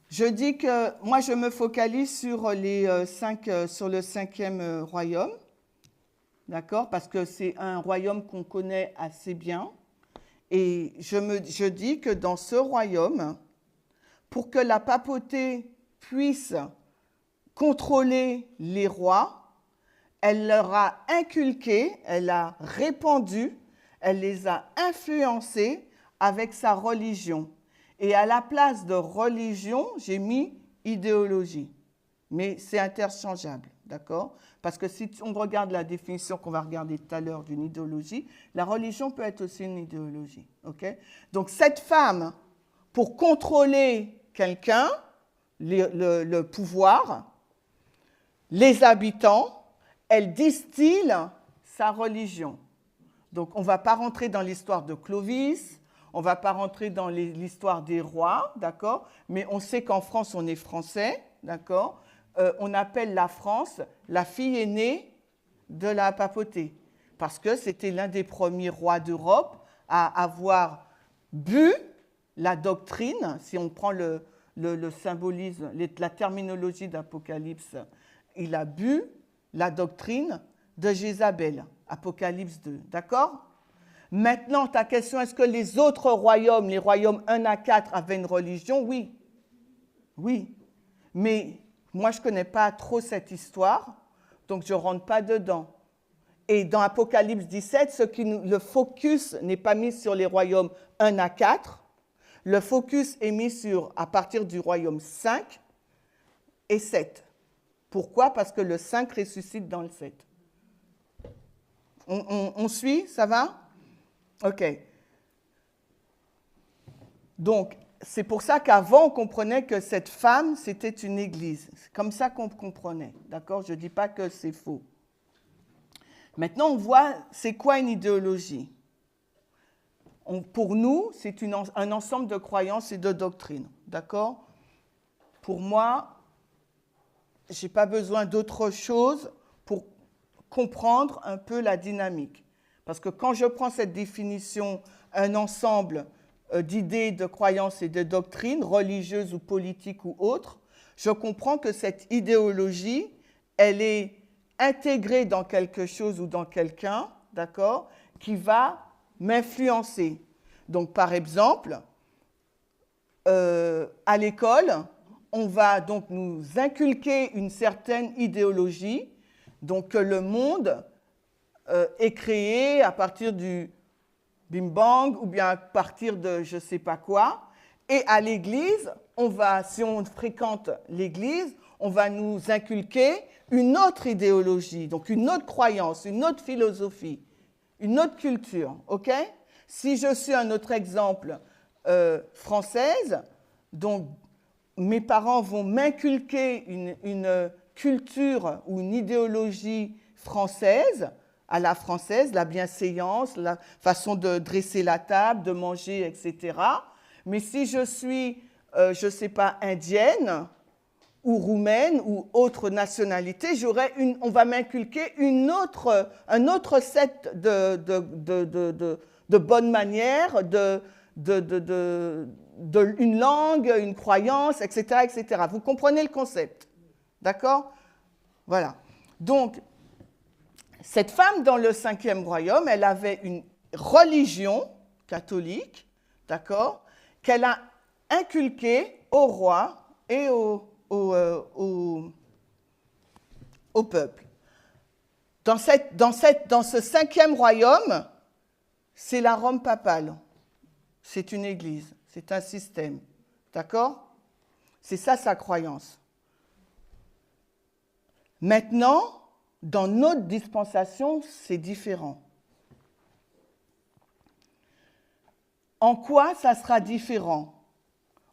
Je dis que moi, je me focalise sur le 5e royaume, d'accord? Parce que c'est un royaume qu'on connaît assez bien. Et je dis que dans ce royaume, pour que la papauté puisse contrôler les rois, elle leur a inculqué, elle a répandu, elle les a influencés avec sa religion. Et à la place de religion, j'ai mis idéologie. Mais c'est interchangeable, d'accord? Parce que si on regarde la définition qu'on va regarder tout à l'heure d'une idéologie, la religion peut être aussi une idéologie, ok? Donc cette femme, pour contrôler quelqu'un, le pouvoir, les habitants, elle distille sa religion. Donc on ne va pas rentrer dans l'histoire de Clovis, on ne va pas rentrer dans l'histoire des rois, d'accord? Mais on sait qu'en France, on est français, d'accord? On appelle la France la fille aînée de la papauté, parce que c'était l'un des premiers rois d'Europe à avoir bu la doctrine, si on prend le symbolisme, la terminologie d'Apocalypse, il a bu la doctrine de Jézabel, Apocalypse 2, d'accord? Maintenant, ta question, est-ce que les autres royaumes, les royaumes 1 à 4, avaient une religion? Oui. Oui. Mais moi, je ne connais pas trop cette histoire, donc je ne rentre pas dedans. Et dans Apocalypse 17, le focus n'est pas mis sur les royaumes 1 à 4, le focus est mis à partir du royaume 5 et 7. Pourquoi? Parce que le 5 ressuscite dans le 7. On suit? Ça va? OK. Donc, c'est pour ça qu'avant, on comprenait que cette femme, c'était une église. C'est comme ça qu'on comprenait, d'accord? Je ne dis pas que c'est faux. Maintenant, on voit, c'est quoi une idéologie? Pour nous, c'est un ensemble de croyances et de doctrines, d'accord? Pour moi, je n'ai pas besoin d'autre chose pour comprendre un peu la dynamique. Parce que quand je prends cette définition, un ensemble d'idées, de croyances et de doctrines, religieuses ou politiques ou autres, je comprends que cette idéologie, elle est intégrée dans quelque chose ou dans quelqu'un, d'accord, qui va m'influencer. Donc, par exemple, à l'école, on va donc nous inculquer une certaine idéologie, donc que le monde est créé à partir du bim-bang ou bien à partir de je ne sais pas quoi. Et à l'église, si on fréquente l'église, on va nous inculquer une autre idéologie, donc une autre croyance, une autre philosophie, une autre culture. Ok ? Si je suis un autre exemple française, donc mes parents vont m'inculquer une culture ou une idéologie française, à la française, la bienséance, la façon de dresser la table, de manger, etc. Mais si je suis, je ne sais pas, indienne ou roumaine ou autre nationalité, on va m'inculquer un autre set de bonnes manières, une langue, une croyance, etc., etc. Vous comprenez le concept, d'accord ? Voilà. Donc, cette femme dans le 5e royaume, elle avait une religion catholique, d'accord, qu'elle a inculquée au roi et au peuple. Dans ce 5e royaume, c'est la Rome papale. C'est une église, c'est un système, d'accord ? C'est ça sa croyance. Maintenant, dans notre dispensation, c'est différent. En quoi ça sera différent ?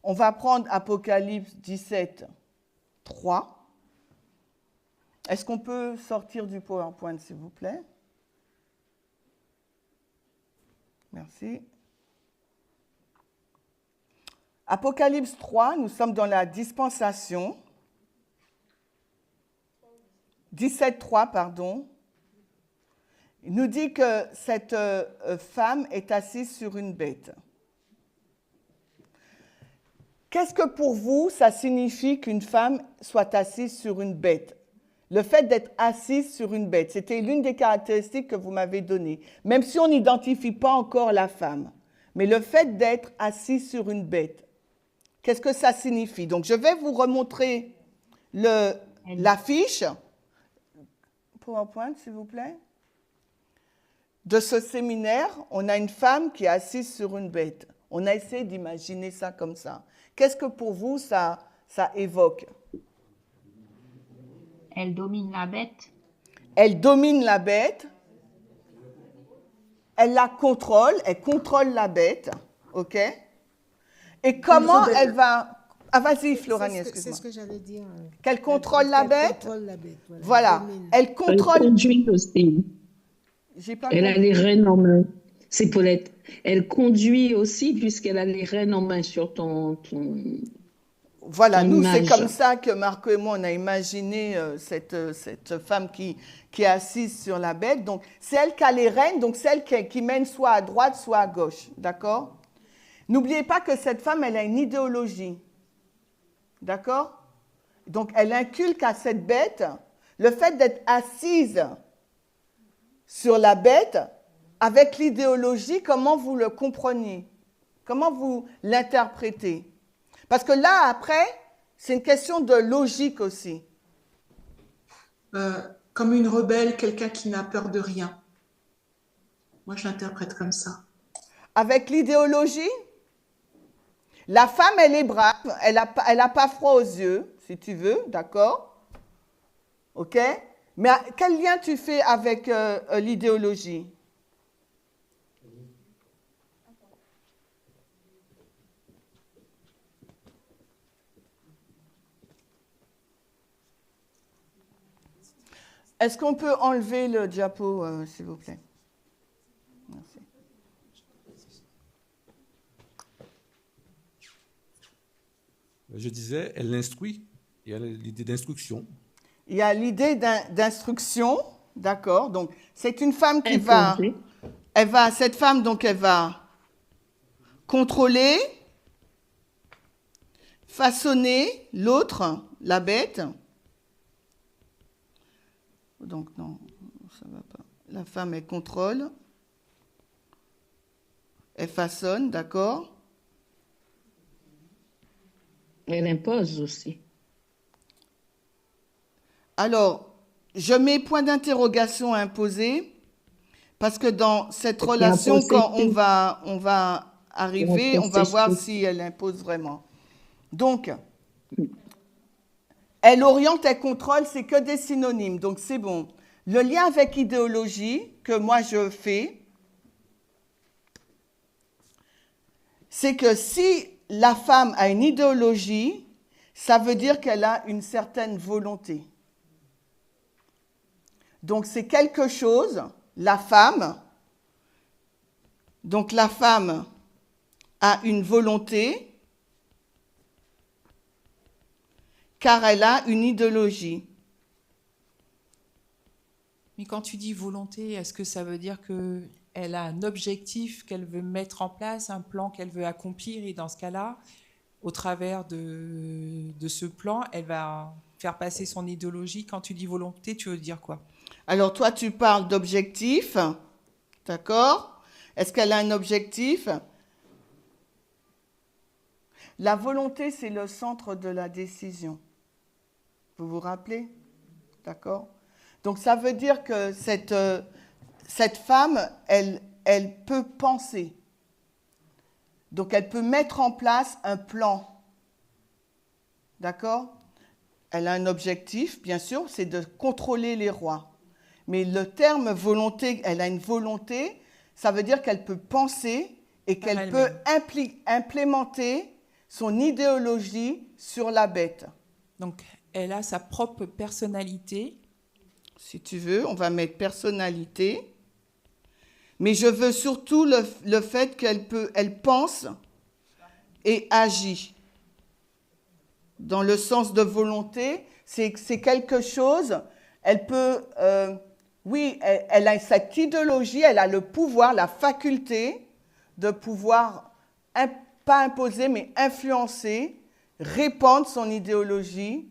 On va prendre Apocalypse 17, 3. Est-ce qu'on peut sortir du PowerPoint, s'il vous plaît ? Merci. Apocalypse 3, nous sommes dans la dispensation. 17.3, pardon. Il nous dit que cette femme est assise sur une bête. Qu'est-ce que pour vous, ça signifie qu'une femme soit assise sur une bête ? Le fait d'être assise sur une bête, c'était l'une des caractéristiques que vous m'avez données, même si on n'identifie pas encore la femme. Mais le fait d'être assise sur une bête, qu'est-ce que ça signifie ? Donc, je vais vous remontrer l'affiche. PowerPoint, s'il vous plaît. De ce séminaire, on a une femme qui est assise sur une bête. On a essayé d'imaginer ça comme ça. Qu'est-ce que pour vous, ça évoque ? Elle domine la bête. Elle domine la bête. Elle la contrôle. Elle contrôle la bête. OK ? Et comment elle va... Ah, vas-y, Floranie, excuse-moi. C'est ce que j'allais dire. Qu'elle contrôle la bête. Elle contrôle la bête. Voilà. Elle contrôle... Elle conduit aussi. Elle a les rênes en main. C'est Paulette. Elle conduit aussi puisqu'elle a les rênes en main sur ton Voilà, ton nous, image. c'est comme ça que Marco et moi, on a imaginé cette femme qui est assise sur la bête. Donc, c'est elle qui a les rênes, donc c'est elle qui mène soit à droite, soit à gauche. D'accord ? N'oubliez pas que cette femme, elle a une idéologie. D'accord ? Donc, elle inculque à cette bête le fait d'être assise sur la bête avec l'idéologie, comment vous le comprenez ? Comment vous l'interprétez ? Parce que là, après, c'est une question de logique aussi. Comme une rebelle, quelqu'un qui n'a peur de rien. Moi, je l'interprète comme ça. Avec l'idéologie, la femme, elle est brave, elle n'a pas froid aux yeux, si tu veux, d'accord ? OK ? Mais quel lien tu fais avec l'idéologie ? Est-ce qu'on peut enlever le diapo, s'il vous plaît ? Merci. Je disais, elle l'instruit. Il y a l'idée d'instruction. Il y a l'idée d'instruction, d'accord. Donc, c'est une femme qui va... Cette femme, donc, elle va contrôler, façonner l'autre, la bête. Donc, non, ça ne va pas. La femme, elle contrôle. Elle façonne, d'accord? Elle impose aussi. Alors, je mets point d'interrogation à imposer, parce que dans cette relation, quand on va arriver, on va voir si elle impose vraiment. Donc, elle oriente, elle contrôle, c'est que des synonymes, donc c'est bon. Le lien avec idéologie que moi je fais, c'est que si la femme a une idéologie, ça veut dire qu'elle a une certaine volonté. Donc c'est quelque chose, la femme, donc la femme a une volonté car elle a une idéologie. Mais quand tu dis volonté, est-ce que ça veut dire qu'elle a un objectif qu'elle veut mettre en place, un plan qu'elle veut accomplir, et dans ce cas-là, au travers de ce plan, elle va faire passer son idéologie? Quand tu dis volonté, tu veux dire quoi? Alors toi, tu parles d'objectif, d'accord? Est-ce qu'elle a un objectif? La volonté, c'est le centre de la décision. Vous vous rappelez? D'accord? Donc ça veut dire que cette femme, elle peut penser. Donc elle peut mettre en place un plan. D'accord? Elle a un objectif, bien sûr, c'est de contrôler les rois. Mais le terme volonté, elle a une volonté, ça veut dire qu'elle peut penser et qu'elle peut implémenter son idéologie sur la bête. Donc, elle a sa propre personnalité. Si tu veux, on va mettre personnalité. Mais je veux surtout le fait qu'elle pense et agit. Dans le sens de volonté, c'est quelque chose, elle peut... oui, elle a cette idéologie, elle a le pouvoir, la faculté de pouvoir, pas imposer, mais influencer, répandre son idéologie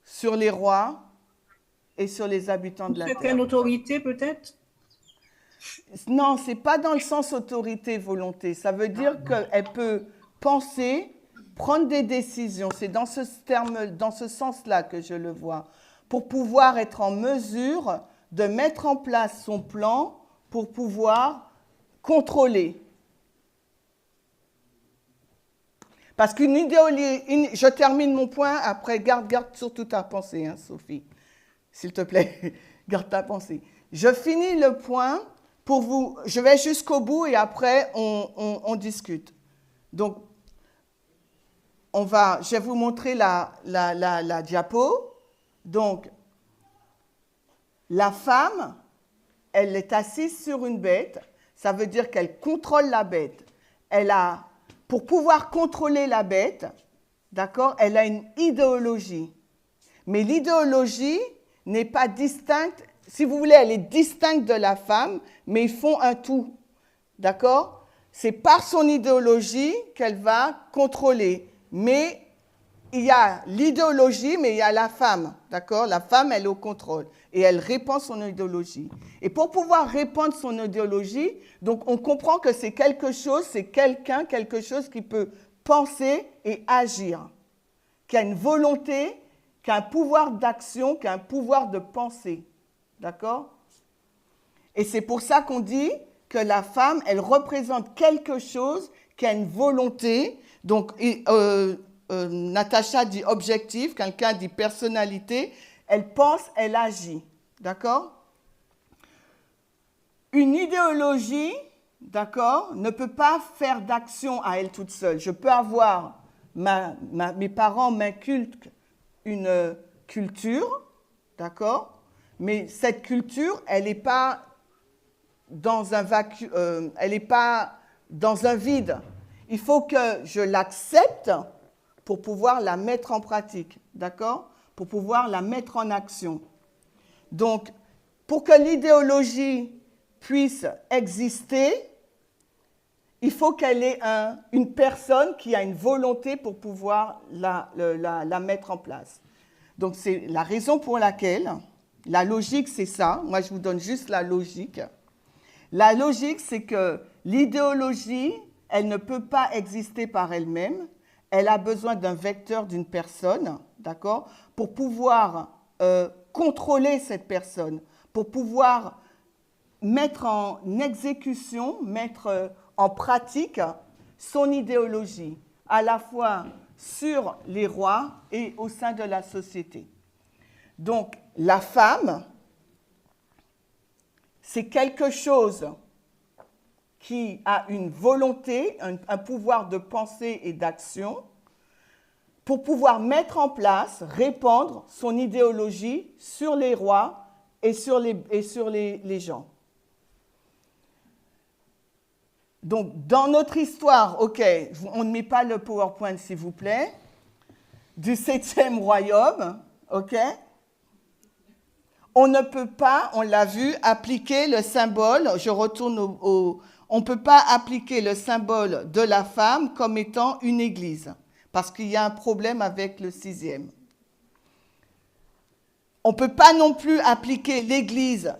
sur les rois et sur les habitants de la terre. C'est une autorité peut-être? Non, ce n'est pas dans le sens autorité, volonté. Ça veut dire qu'elle peut penser, prendre des décisions. C'est dans ce sens-là que je le vois. Pour pouvoir être en mesure de mettre en place son plan pour pouvoir contrôler. Parce qu'une idéologie... Je termine mon point, après garde surtout ta pensée, hein, Sophie. S'il te plaît, garde ta pensée. Je finis le point pour vous... Je vais jusqu'au bout et après on discute. Donc, je vais vous montrer la diapo. Donc, la femme, elle est assise sur une bête. Ça veut dire qu'elle contrôle la bête. Pour pouvoir contrôler la bête, d'accord, elle a une idéologie. Mais l'idéologie n'est pas distincte. Si vous voulez, elle est distincte de la femme, mais ils font un tout. D'accord? C'est par son idéologie qu'elle va contrôler. Mais il y a l'idéologie, mais il y a la femme, d'accord? La femme, elle est au contrôle et elle répand son idéologie. Et pour pouvoir répandre son idéologie, donc on comprend que c'est quelque chose qui peut penser et agir, qui a une volonté, qui a un pouvoir d'action, qui a un pouvoir de pensée, d'accord? Et c'est pour ça qu'on dit que la femme, elle représente quelque chose qui a une volonté, donc... Natacha dit objectif, quelqu'un dit personnalité, elle pense, elle agit, d'accord? Une idéologie, d'accord, ne peut pas faire d'action à elle toute seule. Je peux avoir, mes parents m'inculquent une culture, d'accord, mais cette culture, elle n'est pas dans un vacuum, elle n'est pas dans un vide. Il faut que je l'accepte pour pouvoir la mettre en pratique, d'accord? Pour pouvoir la mettre en action. Donc, pour que l'idéologie puisse exister, il faut qu'elle ait une personne qui a une volonté pour pouvoir la mettre en place. Donc, c'est la raison pour laquelle, la logique, c'est ça. Moi, je vous donne juste la logique. La logique, c'est que L'idéologie, elle ne peut pas exister par elle-même. Elle a besoin d'un vecteur, d'une personne, d'accord, pour pouvoir contrôler cette personne, pour pouvoir mettre en exécution, mettre en pratique son idéologie, à la fois sur les rois et au sein de la société. Donc, la femme, c'est quelque chose qui a une volonté, un pouvoir de pensée et d'action pour pouvoir mettre en place, répandre son idéologie sur les rois et sur les gens. Donc, dans notre histoire, ok, on ne met pas le PowerPoint, s'il vous plaît, du 7e royaume, ok, on ne peut pas, on l'a vu, appliquer le symbole, je retourne on ne peut pas appliquer le symbole de la femme comme étant une église, parce qu'il y a un problème avec le 6e. On ne peut pas non plus appliquer l'église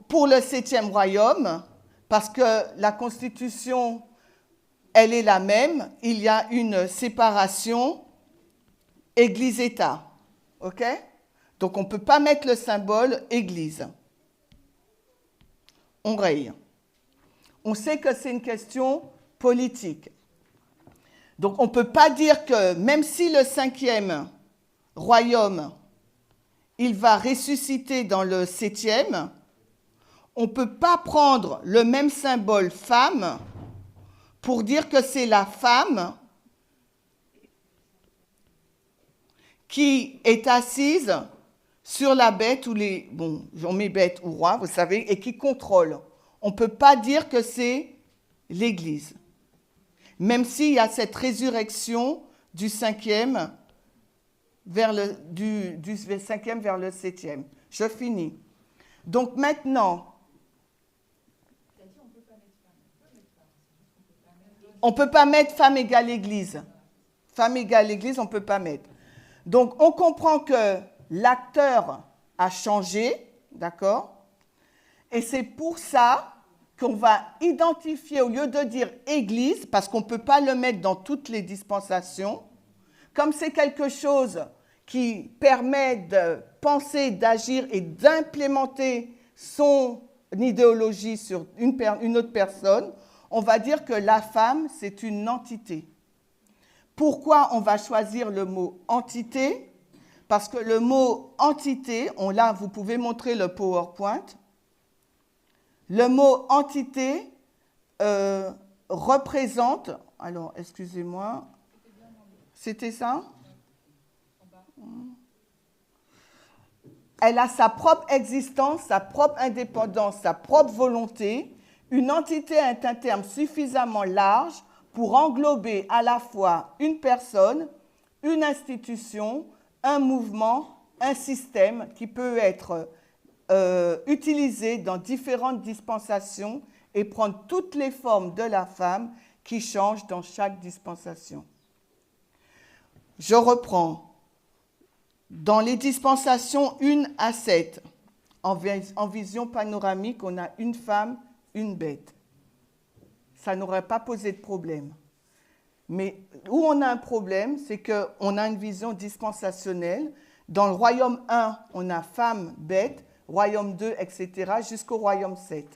pour le 7e royaume, parce que la Constitution, elle est la même, il y a une séparation Église-État, ok? Donc on ne peut pas mettre le symbole Église. On raye. On sait que c'est une question politique. Donc on ne peut pas dire que même si le 5e royaume, il va ressusciter dans le 7e, on ne peut pas prendre le même symbole femme pour dire que c'est la femme qui est assise sur la bête ou les... Bon, on met bête ou roi, vous savez, et qui contrôle. On ne peut pas dire que c'est l'Église. Même s'il y a cette résurrection du 5e vers du 5e vers le 7e. Je finis. Donc maintenant... On ne peut pas mettre femme égale Église. Femme égale Église, on ne peut pas mettre. Donc, on comprend que l'acteur a changé, d'accord? Et c'est pour ça qu'on va identifier, au lieu de dire Église, parce qu'on ne peut pas le mettre dans toutes les dispensations, comme c'est quelque chose qui permet de penser, d'agir et d'implémenter son idéologie sur une autre personne, on va dire que la femme, c'est une entité. Pourquoi on va choisir le mot entité? Parce que le mot entité, là, vous pouvez montrer le PowerPoint. Le mot entité représente... Alors, excusez-moi. C'était ça? Elle a sa propre existence, sa propre indépendance, sa propre volonté. Une entité est un terme suffisamment large pour englober à la fois une personne, une institution, un mouvement, un système qui peut être utilisé dans différentes dispensations et prendre toutes les formes de la femme qui changent dans chaque dispensation. Je reprends. Dans les dispensations 1 à 7, en vision panoramique, on a une femme, une bête. Ça n'aurait pas posé de problème. Mais où on a un problème, c'est qu'on a une vision dispensationnelle. Dans le royaume 1, on a femme, bête, royaume 2, etc., jusqu'au royaume 7.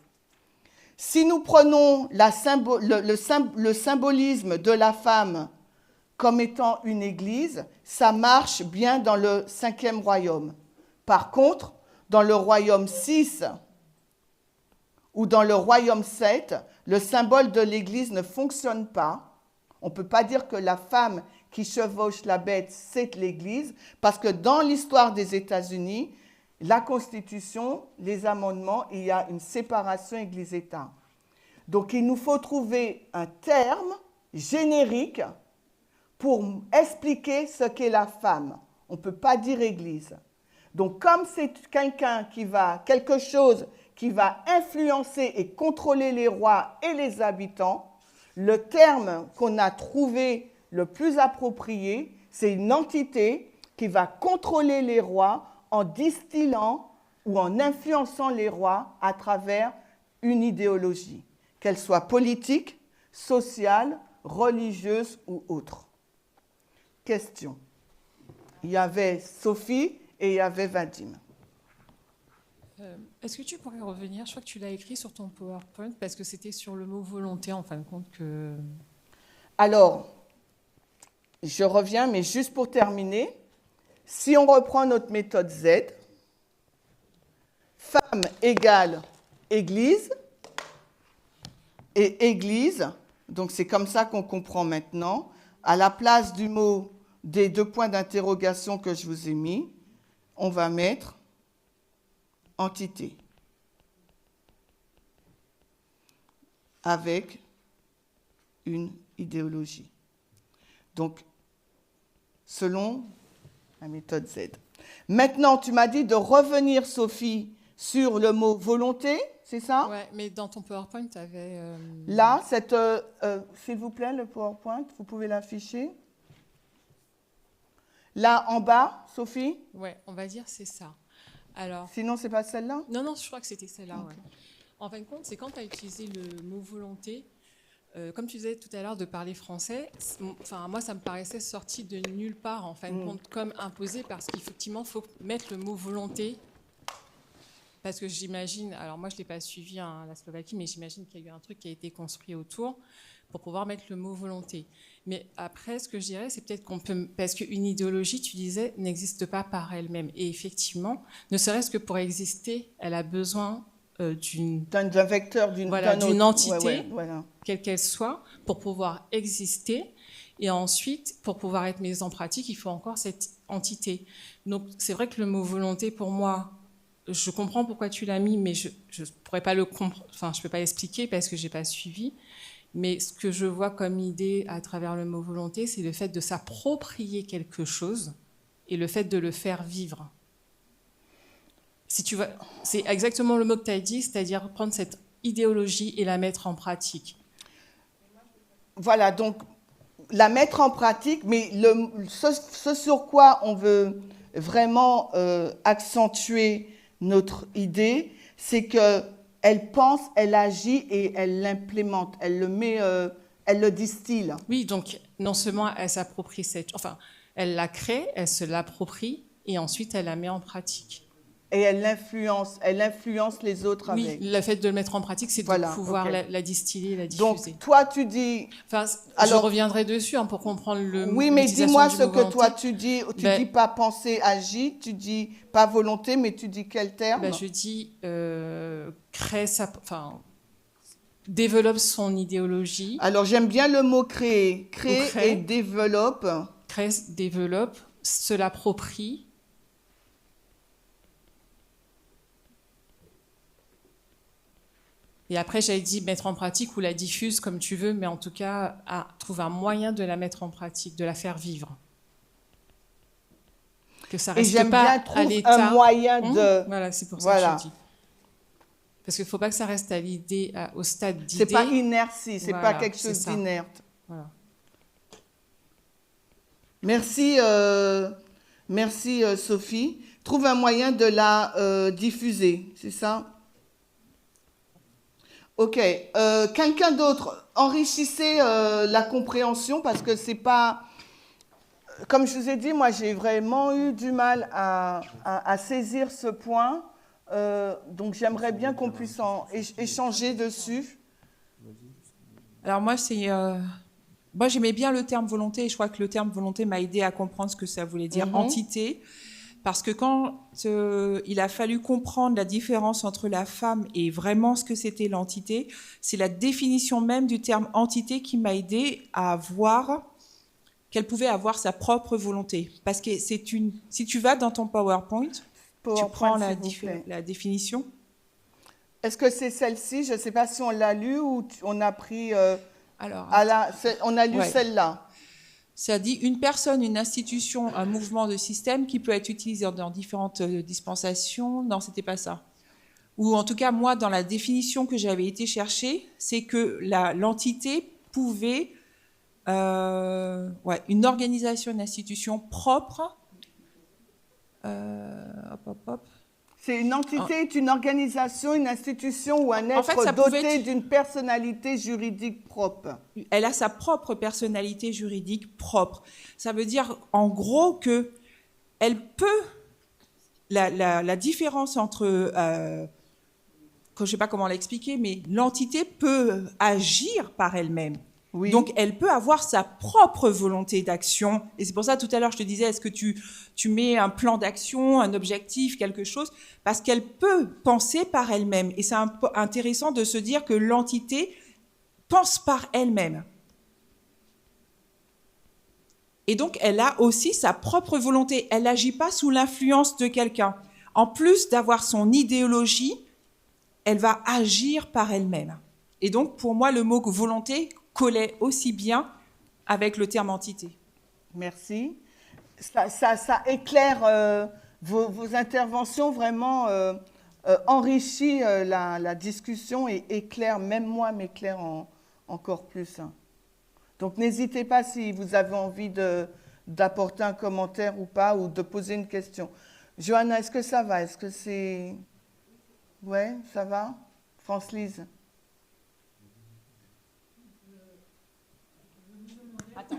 Si nous prenons le symbolisme de la femme comme étant une église, ça marche bien dans le 5e royaume. Par contre, dans le royaume 6 ou dans le royaume 7, le symbole de l'église ne fonctionne pas. On ne peut pas dire que la femme qui chevauche la bête, c'est l'église, parce que dans l'histoire des États-Unis, la Constitution, les amendements, il y a une séparation Église-État. Donc il nous faut trouver un terme générique pour expliquer ce qu'est la femme. On ne peut pas dire église. Donc comme c'est quelque chose qui va influencer et contrôler les rois et les habitants, le terme qu'on a trouvé le plus approprié, c'est une entité qui va contrôler les rois en distillant ou en influençant les rois à travers une idéologie qu'elle soit politique, sociale, religieuse ou autre. Question. Il y avait Sophie et il y avait Vadim. Est-ce que tu pourrais revenir? Je crois que tu l'as écrit sur ton PowerPoint parce que c'était sur le mot volonté en fin de compte que... Alors, je reviens, mais juste pour terminer, si on reprend notre méthode Z, femme égale Église, et Église, donc c'est comme ça qu'on comprend maintenant, à la place du mot des 2 points d'interrogation que je vous ai mis, on va mettre entité, avec une idéologie. Donc, selon la méthode Z. Maintenant, tu m'as dit de revenir, Sophie, sur le mot volonté, c'est ça? Oui, mais dans ton PowerPoint, tu avais... Là, s'il vous plaît, le PowerPoint, vous pouvez l'afficher. Là, en bas, Sophie? Oui, on va dire c'est ça. Alors, sinon, c'est pas celle-là? Non, je crois que c'était celle-là. Okay. Ouais. En fin de compte, c'est quand tu as utilisé le mot volonté, comme tu disais tout à l'heure de parler français, moi, ça me paraissait sorti de nulle part, en fin de compte, comme imposé, parce qu'effectivement, il faut mettre le mot volonté. Parce que j'imagine, alors moi, je ne l'ai pas suivi la Slovaquie, mais j'imagine qu'il y a eu un truc qui a été construit autour pour pouvoir mettre le mot volonté. Mais après, ce que je dirais, c'est peut-être qu'on peut... Parce qu'une idéologie, tu disais, n'existe pas par elle-même. Et effectivement, ne serait-ce que pour exister, elle a besoin d'un vecteur, d'une entité, quelle qu'elle soit, pour pouvoir exister. Et ensuite, pour pouvoir être mise en pratique, il faut encore cette entité. Donc, c'est vrai que le mot volonté, pour moi, je comprends pourquoi tu l'as mis, mais je ne pourrais pas le comprendre. Enfin, je ne peux pas l'expliquer parce que je n'ai pas suivi. Mais ce que je vois comme idée à travers le mot volonté, c'est le fait de s'approprier quelque chose et le fait de le faire vivre. Si tu vois, c'est exactement le mot que tu as dit, c'est-à-dire prendre cette idéologie et la mettre en pratique. Voilà, donc la mettre en pratique, mais ce sur quoi on veut vraiment accentuer notre idée, c'est que elle pense, elle agit et elle l'implémente, elle le met, elle le distille. Oui, donc non seulement elle s'approprie elle la crée, elle se l'approprie et ensuite elle la met en pratique. Et elle influence les autres avec. Oui, le fait de le mettre en pratique, c'est de pouvoir la distiller, la diffuser. Donc toi tu dis... je reviendrai dessus pour comprendre le mot. Oui, mais dis-moi ce que toi tu dis. Tu dis pas penser, agir, tu dis pas volonté, mais tu dis quel terme? Je dis développe son idéologie. Alors j'aime bien le mot créer. Créer et développe. Crée, développe, se l'approprie. Et après, j'avais dit mettre en pratique ou la diffuse comme tu veux, mais en tout cas, trouve un moyen de la mettre en pratique, de la faire vivre. Que ça reste pas à l'état. Un moyen de... Voilà, c'est pour ça que je dis. Parce qu'il ne faut pas que ça reste à l'idée, au stade d'idée. C'est pas inertie, c'est pas quelque chose d'inerte. Voilà. Merci, Sophie. Trouve un moyen de la diffuser, c'est ça? Ok. Quelqu'un d'autre, enrichissez la compréhension parce que c'est pas... Comme je vous ai dit, moi j'ai vraiment eu du mal à saisir ce point. Donc j'aimerais bien qu'on puisse échanger dessus. Alors moi, moi j'aimais bien le terme volonté et je crois que le terme volonté m'a aidé à comprendre ce que ça voulait dire, entité. Parce que quand il a fallu comprendre la différence entre la femme et vraiment ce que c'était l'entité, c'est la définition même du terme entité qui m'a aidé à voir qu'elle pouvait avoir sa propre volonté. Parce que si tu vas dans ton PowerPoint, tu prends la définition. Est-ce que c'est celle-ci? Je ne sais pas si on l'a lu ou on a pris... on a lu celle-là. Ça dit une personne, une institution, un mouvement de système qui peut être utilisé dans différentes dispensations. Non, c'était pas ça. Ou en tout cas, moi, dans la définition que j'avais été chercher, c'est que l'entité pouvait, une organisation, une institution propre. C'est une entité, une organisation, une institution ou un être doté d'une personnalité juridique propre. Elle a sa propre personnalité juridique propre. Ça veut dire, en gros, que elle peut... La différence entre... je ne sais pas comment l'expliquer, mais l'entité peut agir par elle-même. Oui. Donc, elle peut avoir sa propre volonté d'action. Et c'est pour ça, tout à l'heure, je te disais, est-ce que tu mets un plan d'action, un objectif, quelque chose? Parce qu'elle peut penser par elle-même. Et c'est intéressant de se dire que l'entité pense par elle-même. Et donc, elle a aussi sa propre volonté. Elle n'agit pas sous l'influence de quelqu'un. En plus d'avoir son idéologie, elle va agir par elle-même. Et donc, pour moi, le mot volonté collait aussi bien avec le terme entité. Merci. Ça éclaire vos interventions, vraiment enrichit la discussion et éclaire, même moi, m'éclaire encore plus. Donc, n'hésitez pas si vous avez envie d'apporter un commentaire ou pas, ou de poser une question. Johanna, est-ce que ça va? Est-ce que c'est... Ouais, ça va? France-Lise?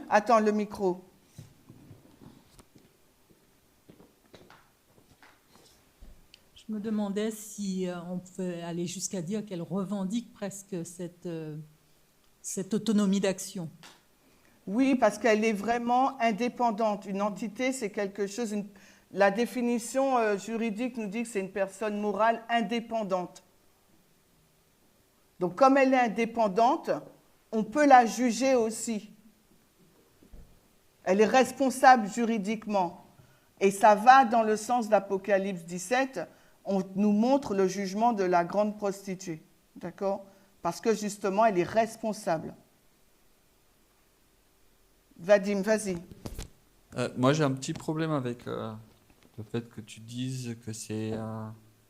Attends, le micro. Je me demandais si on pouvait aller jusqu'à dire qu'elle revendique presque cette autonomie d'action. Oui, parce qu'elle est vraiment indépendante. Une entité, c'est quelque chose... La définition juridique nous dit que c'est une personne morale indépendante. Donc, comme elle est indépendante, on peut la juger aussi. Elle est responsable juridiquement. Et ça va dans le sens d'Apocalypse 17. On nous montre le jugement de la grande prostituée. D'accord? Parce que justement, elle est responsable. Vadim, vas-y. Moi, j'ai un petit problème avec le fait que tu dises que c'est...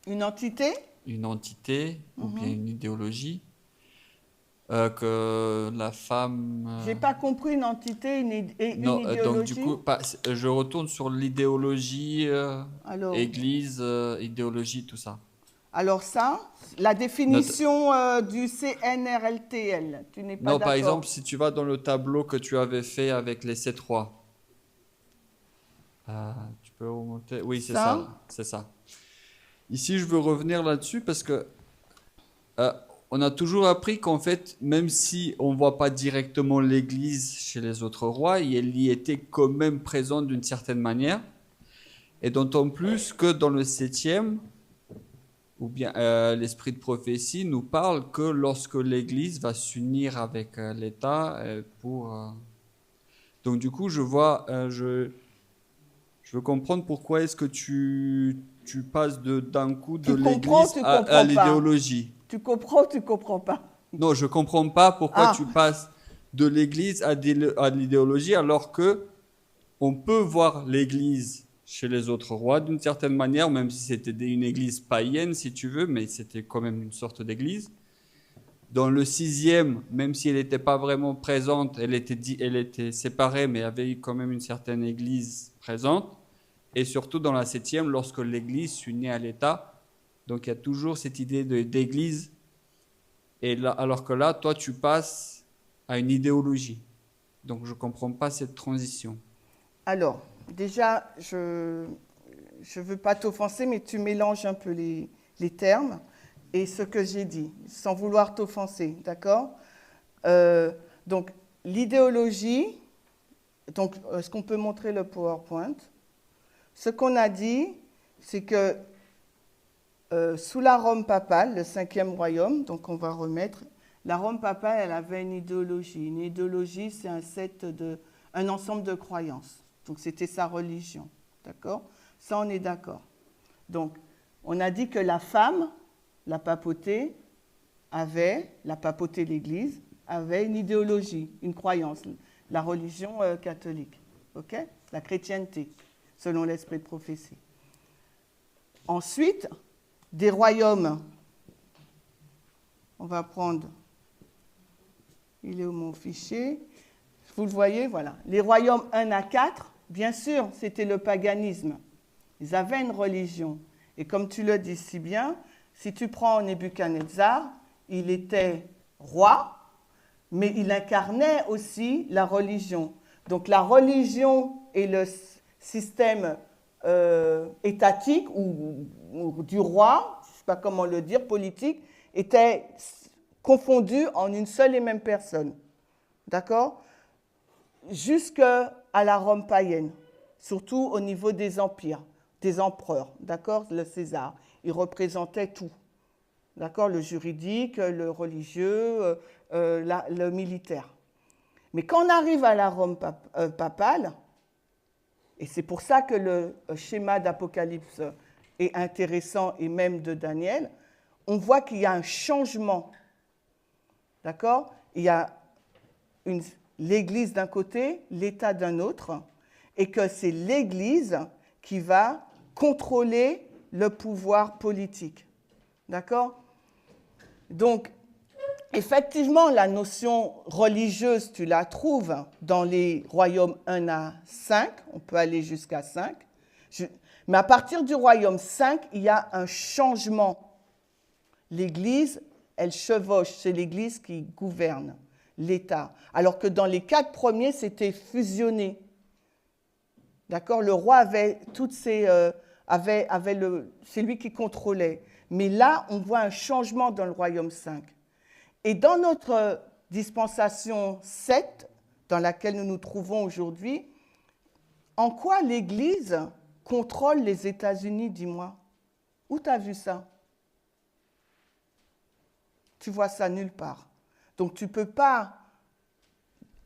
une entité? Une entité ou bien une idéologie. Que la femme... J'ai pas compris une entité et une idéologie. Donc du coup, je retourne sur l'idéologie, église, idéologie, tout ça. Alors ça, la définition du CNRLTL, tu n'es pas d'accord? Non, par exemple, si tu vas dans le tableau que tu avais fait avec les 7 rois, tu peux remonter. Oui, c'est ça. C'est ça. Ici, je veux revenir là-dessus parce que on a toujours appris qu'en fait, même si on ne voit pas directement l'Église chez les autres rois, elle y était quand même présente d'une certaine manière. Et d'autant plus que dans le 7e, ou bien l'esprit de prophétie nous parle que lorsque l'Église va s'unir avec l'État pour... Donc du coup, je veux comprendre pourquoi est-ce que tu passes d'un coup de l'Église à l'idéologie. Tu comprends ou tu ne comprends pas? Non, je ne comprends pas pourquoi tu passes de l'Église à l'idéologie alors que on peut voir l'Église chez les autres rois d'une certaine manière, même si c'était une Église païenne, si tu veux, mais c'était quand même une sorte d'Église. Dans le 6e, même si elle n'était pas vraiment présente, elle était séparée, mais il y avait quand même une certaine Église présente. Et surtout dans la 7e, lorsque l'Église s'unit à l'État. Donc il y a toujours cette idée d'église, et là, alors que là, toi, tu passes à une idéologie. Donc je ne comprends pas cette transition. Alors, déjà, je ne veux pas t'offenser, mais tu mélanges un peu les termes et ce que j'ai dit, sans vouloir t'offenser, d'accord? Donc, l'idéologie, donc, est-ce qu'on peut montrer le PowerPoint? Ce qu'on a dit, c'est que sous la Rome papale, le 5e royaume, donc on va remettre, la Rome papale, elle avait une idéologie. Une idéologie, c'est un ensemble de croyances. Donc c'était sa religion, d'accord? Ça, on est d'accord. Donc, on a dit que la femme, la papauté l'Église, avait une idéologie, une croyance, la religion catholique, ok? La chrétienté, selon l'esprit de prophétie. Ensuite, des royaumes. On va prendre, il est où mon fichier? Vous le voyez, voilà. Les royaumes 1 à 4, bien sûr, c'était le paganisme. Ils avaient une religion. Et comme tu le dis si bien, si tu prends Nebuchadnezzar, il était roi, mais il incarnait aussi la religion. Donc la religion et le système étatique ou du roi, je ne sais pas comment le dire, politique, étaient confondus en une seule et même personne. D'accord? Jusqu'à la Rome païenne, surtout au niveau des empires, des empereurs. D'accord? Le César, il représentait tout. D'accord? Le juridique, le religieux, le militaire. Mais quand on arrive à la Rome papale, et c'est pour ça que le schéma d'Apocalypse est intéressant, et même de Daniel, on voit qu'il y a un changement. D'accord? Il y a l'Église d'un côté, l'État d'un autre, et que c'est l'Église qui va contrôler le pouvoir politique. D'accord? Donc, effectivement, la notion religieuse, tu la trouves dans les royaumes 1 à 5, on peut aller jusqu'à 5, mais à partir du royaume 5, il y a un changement. L'Église, elle chevauche, c'est l'Église qui gouverne l'État, alors que dans les 4 premiers, c'était fusionné. D'accord? Le roi avait toutes ses... c'est lui qui contrôlait. Mais là, on voit un changement dans le royaume 5. Et dans notre dispensation 7, dans laquelle nous nous trouvons aujourd'hui, en quoi l'Église contrôle les États-Unis, dis-moi? Où tu as vu ça? Tu vois ça nulle part. Donc tu ne peux pas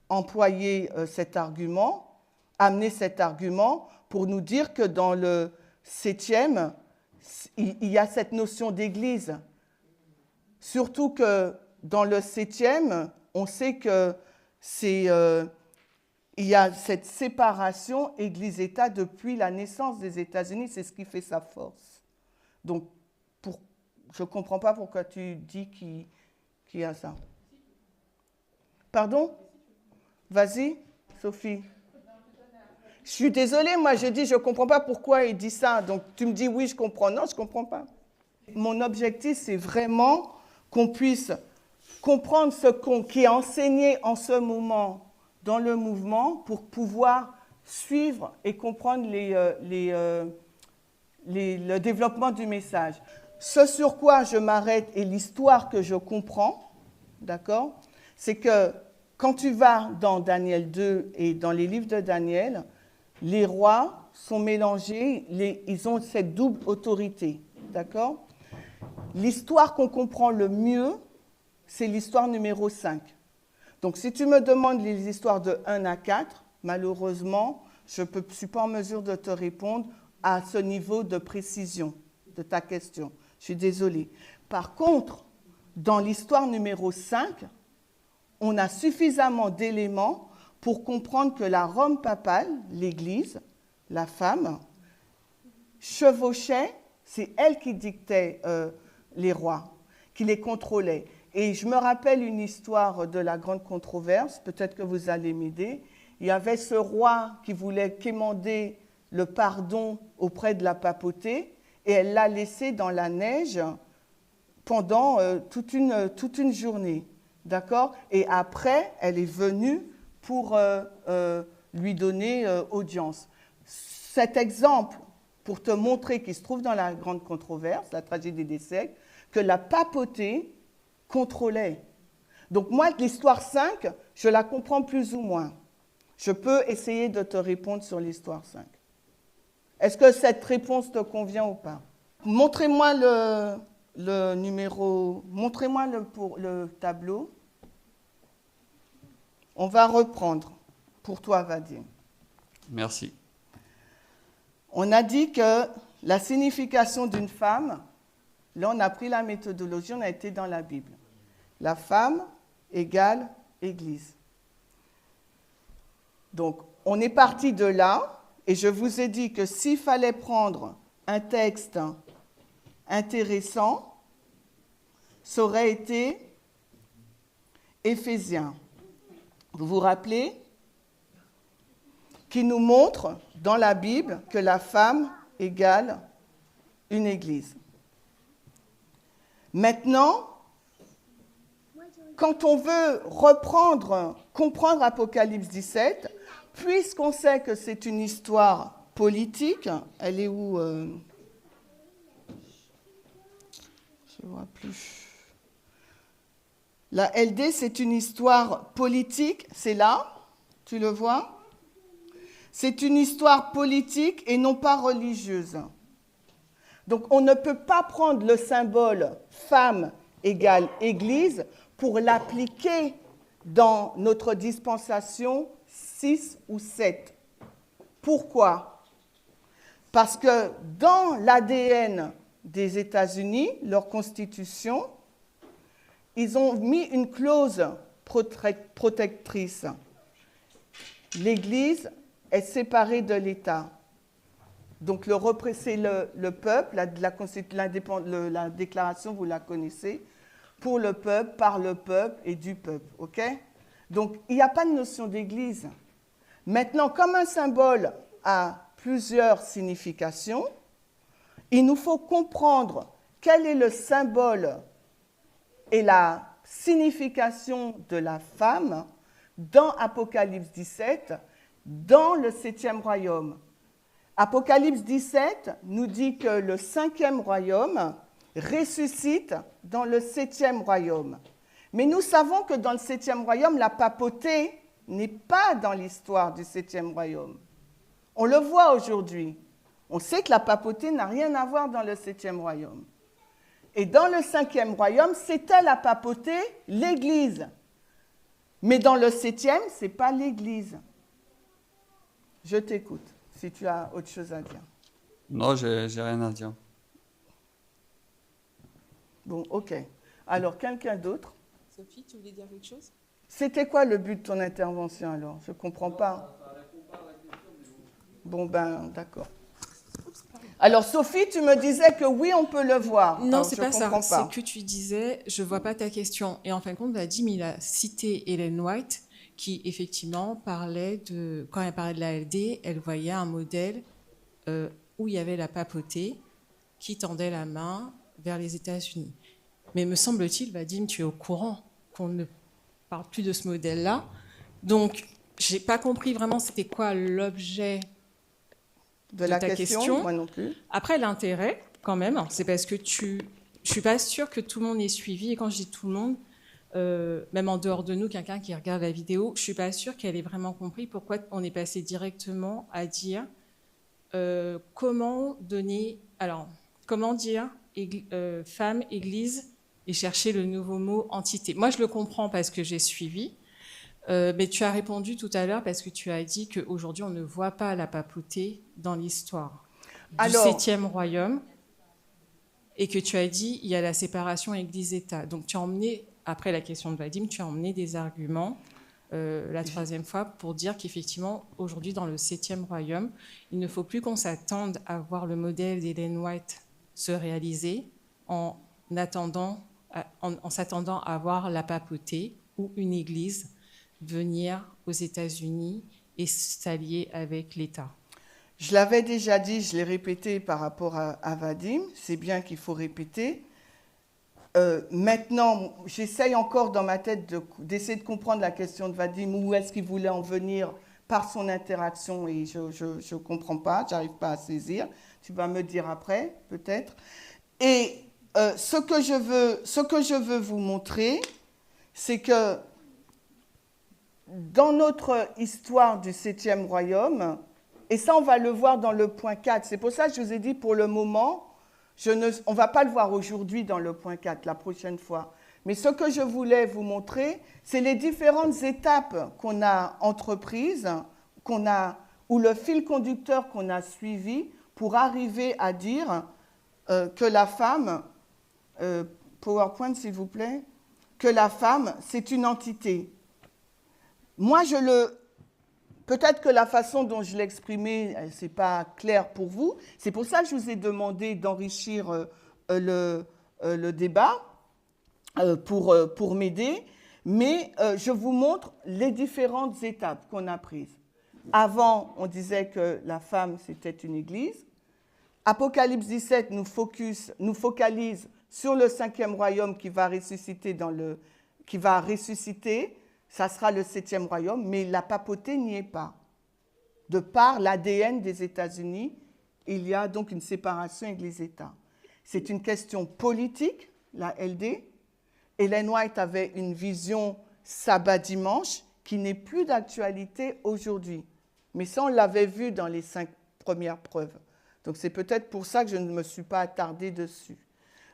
employer cet argument, amener cet argument pour nous dire que dans le 7e, il y a cette notion d'Église. Surtout que dans le 7e, on sait que il y a cette séparation Église-État depuis la naissance des États-Unis, c'est ce qui fait sa force. Donc, je ne comprends pas pourquoi tu dis qu'il y a ça. Pardon? Vas-y, Sophie. Je suis désolée, moi je dis je ne comprends pas pourquoi il dit ça. Donc tu me dis oui, je comprends. Non, je ne comprends pas. Mon objectif, c'est vraiment qu'on puisse comprendre ce qui est enseigné en ce moment dans le mouvement pour pouvoir suivre et comprendre le développement du message. Ce sur quoi je m'arrête et l'histoire que je comprends, d'accord, c'est que quand tu vas dans Daniel 2 et dans les livres de Daniel, les rois sont mélangés, ils ont cette double autorité, d'accord? L'histoire qu'on comprend le mieux, c'est l'histoire numéro 5. Donc, si tu me demandes les histoires de 1 à 4, malheureusement, je ne suis pas en mesure de te répondre à ce niveau de précision de ta question. Je suis désolée. Par contre, dans l'histoire numéro 5, on a suffisamment d'éléments pour comprendre que la Rome papale, l'Église, la femme, chevauchait, c'est elle qui dictait les rois, qui les contrôlait. Et je me rappelle une histoire de la grande controverse, peut-être que vous allez m'aider. Il y avait ce roi qui voulait quémander le pardon auprès de la papauté, et elle l'a laissé dans la neige pendant toute une journée. D'accord? Et après, elle est venue pour lui donner audience. Cet exemple, pour te montrer qu'il se trouve dans la grande controverse, la tragédie des siècles, que la papauté contrôlait. Donc moi, l'histoire 5, je la comprends plus ou moins. Je peux essayer de te répondre sur l'histoire 5. Est-ce que cette réponse te convient ou pas? Montrez-moi le numéro, montrez-moi le tableau. On va reprendre. Pour toi, Vadim. Merci. On a dit que la signification d'une femme, là on a pris la méthodologie, on a été dans la Bible. La femme égale Église. Donc, on est parti de là, et je vous ai dit que s'il fallait prendre un texte intéressant, ça aurait été Éphésiens. Vous vous rappelez? Qui nous montre dans la Bible que la femme égale une église. Maintenant, quand on veut comprendre Apocalypse 17, puisqu'on sait que c'est une histoire politique, elle est où je ne vois plus. La LD, c'est une histoire politique, c'est là, tu le vois? C'est une histoire politique et non pas religieuse. Donc on ne peut pas prendre le symbole femme égale église pour l'appliquer dans notre dispensation 6 ou 7. Pourquoi? Parce que dans l'ADN des États-Unis, leur constitution, ils ont mis une clause protectrice. L'Église est séparée de l'État. Donc c'est le peuple, la déclaration, vous la connaissez, pour le peuple, par le peuple et du peuple. Ok? Donc il n'y a pas de notion d'Église. Maintenant, comme un symbole a plusieurs significations, il nous faut comprendre quel est le symbole et la signification de la femme dans Apocalypse 17, dans le 7e royaume. Apocalypse 17 nous dit que le 5e royaume ressuscite dans le 7e royaume. Mais nous savons que dans le 7e royaume, la papauté n'est pas dans l'histoire du 7e royaume. On le voit aujourd'hui. On sait que la papauté n'a rien à voir dans le 7e royaume. Et dans le 5e royaume, c'était la papauté, l'Église. Mais dans le 7e, ce n'est pas l'Église. Je t'écoute, si tu as autre chose à dire. Non, j'ai rien à dire. Bon, ok. Alors, quelqu'un d'autre? Sophie, tu voulais dire quelque chose? C'était quoi le but de ton intervention alors? Je ne comprends pas. Bon, ben, d'accord. Alors, Sophie, tu me disais que oui, on peut le voir. Non, c'est pas ça. Pas. C'est que tu disais, je vois pas ta question. Et en fin de compte, Vadim, il a cité Ellen White, qui effectivement parlait de, quand elle parlait de la LD, elle voyait un modèle où il y avait la papauté qui tendait la main vers les États-Unis. Mais me semble-t-il, Vadim, tu es au courant qu'on ne parle plus de ce modèle-là. Donc, j'ai pas compris vraiment c'était quoi l'objet de ta question. Moi non plus. Après, l'intérêt, quand même, c'est parce que je suis pas sûre que tout le monde ait suivi. Et quand je dis tout le monde, même en dehors de nous, quelqu'un qui regarde la vidéo, je suis pas sûre qu'elle ait vraiment compris pourquoi on est passé directement à dire comment dire femme, église, et chercher le nouveau mot entité. Moi, je le comprends parce que j'ai suivi. Mais tu as répondu tout à l'heure parce que tu as dit qu'aujourd'hui, on ne voit pas la papauté dans l'histoire du 7e royaume et que tu as dit il y a la séparation Église-État. Donc, tu as emmené, après la question de Vadim, tu as emmené des arguments la troisième fois pour dire qu'effectivement, aujourd'hui, dans le 7e royaume, il ne faut plus qu'on s'attende à voir le modèle d'Ellen White se réaliser en s'attendant à voir la papauté ou une église venir aux États-Unis et s'allier avec l'État. Je l'avais déjà dit, je l'ai répété par rapport à Vadim, c'est bien qu'il faut répéter. Maintenant, j'essaye encore dans ma tête d'essayer de comprendre la question de Vadim, où est-ce qu'il voulait en venir par son interaction, et je ne comprends pas, je n'arrive pas à saisir. Tu vas me dire après, peut-être. Et ce que je veux vous montrer, c'est que dans notre histoire du 7e royaume, et ça on va le voir dans le point 4, c'est pour ça que je vous ai dit pour le moment, on ne va pas le voir aujourd'hui dans le point 4, la prochaine fois. Mais ce que je voulais vous montrer, c'est les différentes étapes qu'on a entreprises, ou le fil conducteur qu'on a suivi pour arriver à dire que la femme, PowerPoint s'il vous plaît, que la femme c'est une entité. Moi, peut-être que la façon dont je l'ai exprimé, ce n'est pas clair pour vous. C'est pour ça que je vous ai demandé d'enrichir le débat pour m'aider. Mais je vous montre les différentes étapes qu'on a prises. Avant, on disait que la femme, c'était une église. Apocalypse 17 nous focalise sur le 5e royaume qui va ressusciter ça sera le 7e royaume, mais la papauté n'y est pas. De par l'ADN des États-Unis, il y a donc une séparation Église-État. C'est une question politique, la LD. Ellen White avait une vision sabbat-dimanche qui n'est plus d'actualité aujourd'hui. Mais ça, on l'avait vu dans les 5 premières preuves. Donc, c'est peut-être pour ça que je ne me suis pas attardée dessus.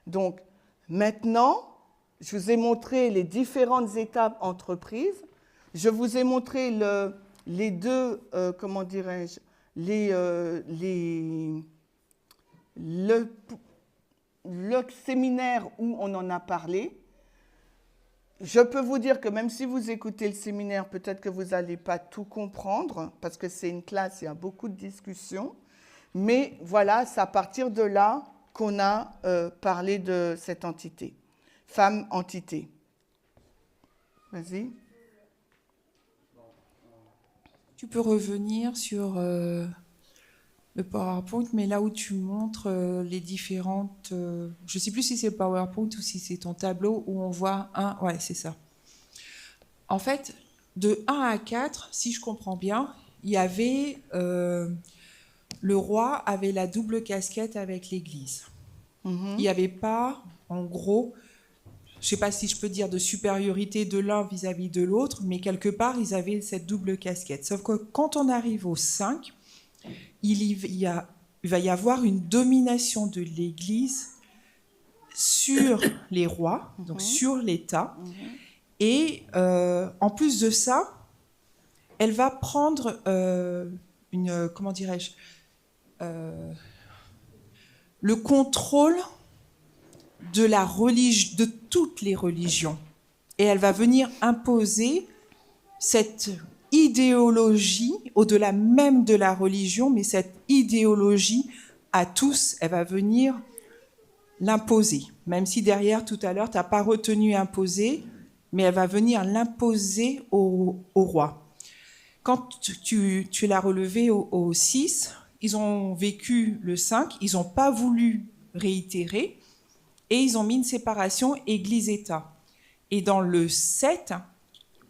Donc, maintenant, je vous ai montré les différentes étapes entreprises. Je vous ai montré les deux, comment dirais-je, le séminaire où on en a parlé. Je peux vous dire que même si vous écoutez le séminaire, peut-être que vous n'allez pas tout comprendre, parce que c'est une classe, il y a beaucoup de discussions. Mais voilà, c'est à partir de là qu'on a parlé de cette entité. Femme entité. Vas-y. Tu peux revenir sur le PowerPoint, mais là où tu montres les différentes... je ne sais plus si c'est le PowerPoint ou si c'est ton tableau où on voit un... Ouais, c'est ça. En fait, de 1 à 4, si je comprends bien, il y avait... le roi avait la double casquette avec l'Église. Il n'y avait pas, en gros... Je ne sais pas si je peux dire de supériorité de l'un vis-à-vis de l'autre, mais quelque part, ils avaient cette double casquette. Sauf que quand on arrive au 5, il va y avoir une domination de l'Église sur les rois, donc sur l'État. Et en plus de ça, elle va prendre comment dirais-je, le contrôle de toutes les religions. Et elle va venir imposer cette idéologie, au-delà même de la religion, mais cette idéologie à tous, elle va venir l'imposer. Même si derrière, tout à l'heure, tu n'as pas retenu imposer, mais elle va venir l'imposer au roi. Quand tu l'as relevé au 6, ils ont vécu le 5, ils n'ont pas voulu réitérer, et ils ont mis une séparation Église-État. Et dans le 7,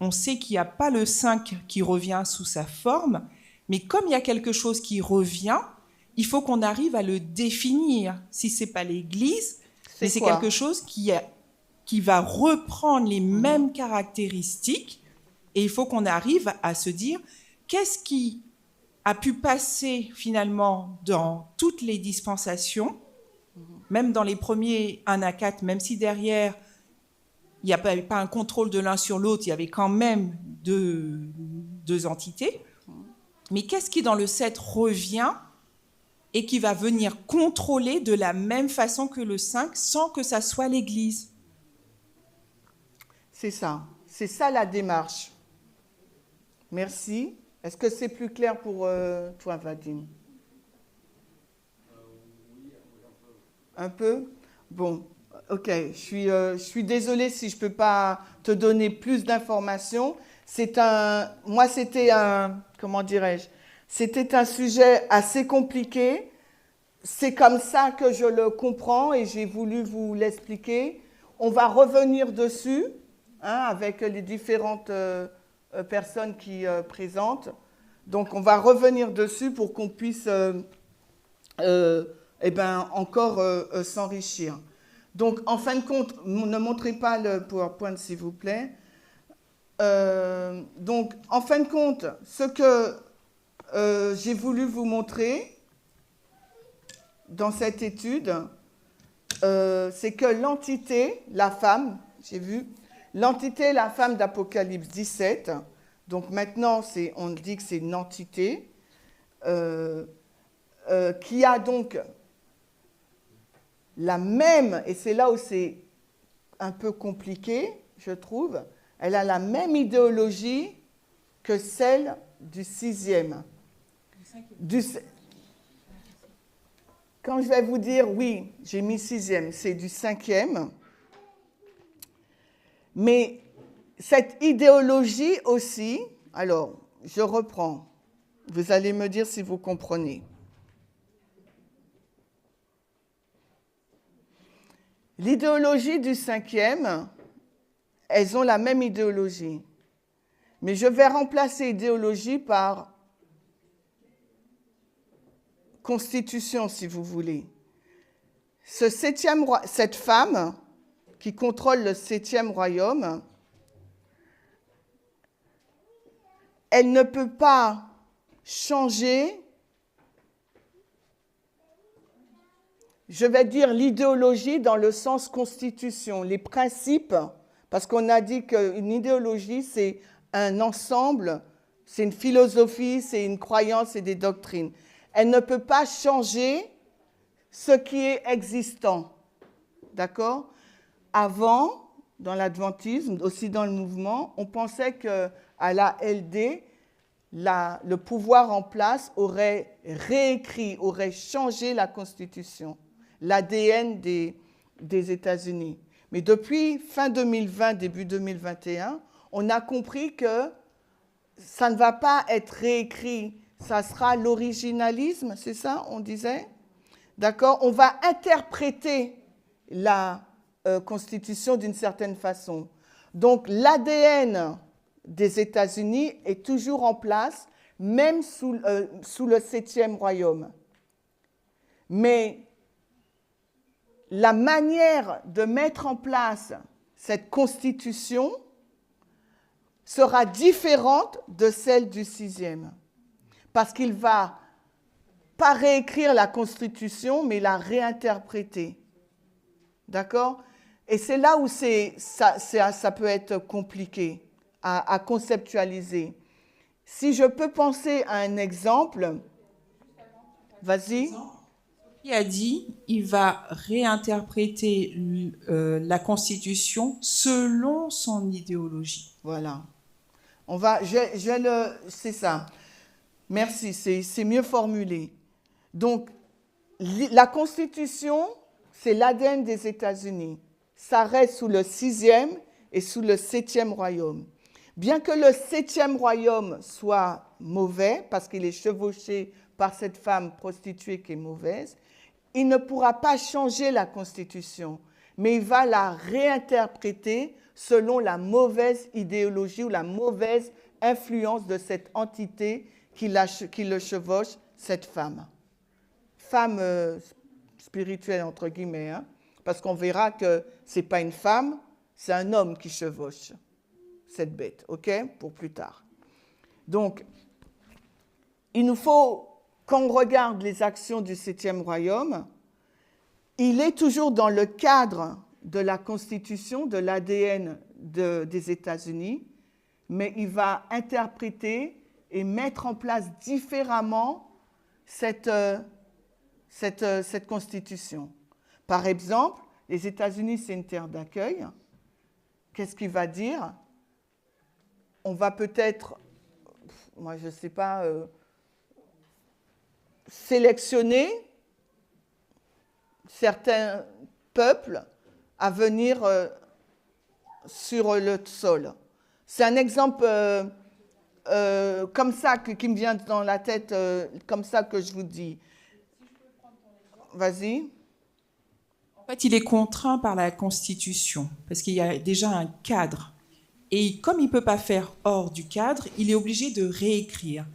on sait qu'il n'y a pas le 5 qui revient sous sa forme, mais comme il y a quelque chose qui revient, il faut qu'on arrive à le définir. Si ce n'est pas l'Église, mais c'est quelque chose qui va reprendre les mêmes caractéristiques, et il faut qu'on arrive à se dire qu'est-ce qui a pu passer finalement dans toutes les dispensations, même dans les premiers 1 à 4, même si derrière, il n'y avait pas un contrôle de l'un sur l'autre, il y avait quand même deux entités. Mais qu'est-ce qui, dans le 7, revient et qui va venir contrôler de la même façon que le 5, sans que ça soit l'Église? C'est ça la démarche. Merci. Est-ce que c'est plus clair pour toi, Vadim? Un peu? Bon, ok. Je suis désolée si je ne peux pas te donner plus d'informations. Moi, c'était comment dirais-je? C'était un sujet assez compliqué. C'est comme ça que je le comprends et j'ai voulu vous l'expliquer. On va revenir dessus avec les différentes personnes qui présentent. Donc, on va revenir dessus pour qu'on puisse encore s'enrichir. Donc, en fin de compte, ne montrez pas le PowerPoint, s'il vous plaît. Donc, en fin de compte, ce que j'ai voulu vous montrer dans cette étude, c'est que l'entité, la femme, j'ai vu, l'entité, la femme d'Apocalypse 17, donc maintenant, on dit que c'est une entité qui a donc la même, et c'est là où c'est un peu compliqué, je trouve, elle a la même idéologie que celle du 6e. Quand je vais vous dire, oui, j'ai mis 6e, c'est du 5e. Mais cette idéologie aussi, alors, je reprends. Vous allez me dire si vous comprenez. L'idéologie du 5e, elles ont la même idéologie. Mais je vais remplacer idéologie par constitution, si vous voulez. Cette femme qui contrôle le 7e royaume, elle ne peut pas changer, je vais dire l'idéologie dans le sens constitution, les principes, parce qu'on a dit qu'une idéologie, c'est un ensemble, c'est une philosophie, c'est une croyance, c'est des doctrines. Elle ne peut pas changer ce qui est existant. D'accord? Avant, dans l'adventisme, aussi dans le mouvement, on pensait qu'à la LD, le pouvoir en place aurait réécrit, aurait changé la Constitution, l'ADN des États-Unis. Mais depuis fin 2020, début 2021, on a compris que ça ne va pas être réécrit, ça sera l'originalisme, c'est ça, on disait? D'accord? On va interpréter la Constitution d'une certaine façon. Donc l'ADN des États-Unis est toujours en place, même sous le 7e royaume. Mais la manière de mettre en place cette Constitution sera différente de celle du 6e. Parce qu'il ne va pas réécrire la Constitution, mais la réinterpréter. D'accord? Et c'est là où ça peut être compliqué à conceptualiser. Si je peux penser à un exemple, vas-y. Il a dit, il va réinterpréter la Constitution selon son idéologie. Voilà. C'est ça. Merci, c'est mieux formulé. Donc, la Constitution, c'est l'ADN des États-Unis. Ça reste sous le 6e et sous le 7e royaume. Bien que le 7e royaume soit mauvais, parce qu'il est chevauché par cette femme prostituée qui est mauvaise, il ne pourra pas changer la Constitution, mais il va la réinterpréter selon la mauvaise idéologie ou la mauvaise influence de cette entité qui le chevauche, cette femme. Femme spirituelle, entre guillemets, hein, parce qu'on verra que ce n'est pas une femme, c'est un homme qui chevauche cette bête, ok, pour plus tard. Donc, il nous faut, quand on regarde les actions du 7e royaume, il est toujours dans le cadre de la Constitution, de l'ADN des États-Unis, mais il va interpréter et mettre en place différemment cette Constitution. Par exemple, les États-Unis, c'est une terre d'accueil. Qu'est-ce qu'il va dire? On va peut-être, moi je ne sais pas, sélectionner certains peuples à venir sur le sol. C'est un exemple comme ça qui me vient dans la tête, comme ça que je vous dis. Vas-y. En fait, il est contraint par la Constitution, parce qu'il y a déjà un cadre. Et comme il ne peut pas faire hors du cadre, il est obligé de réécrire.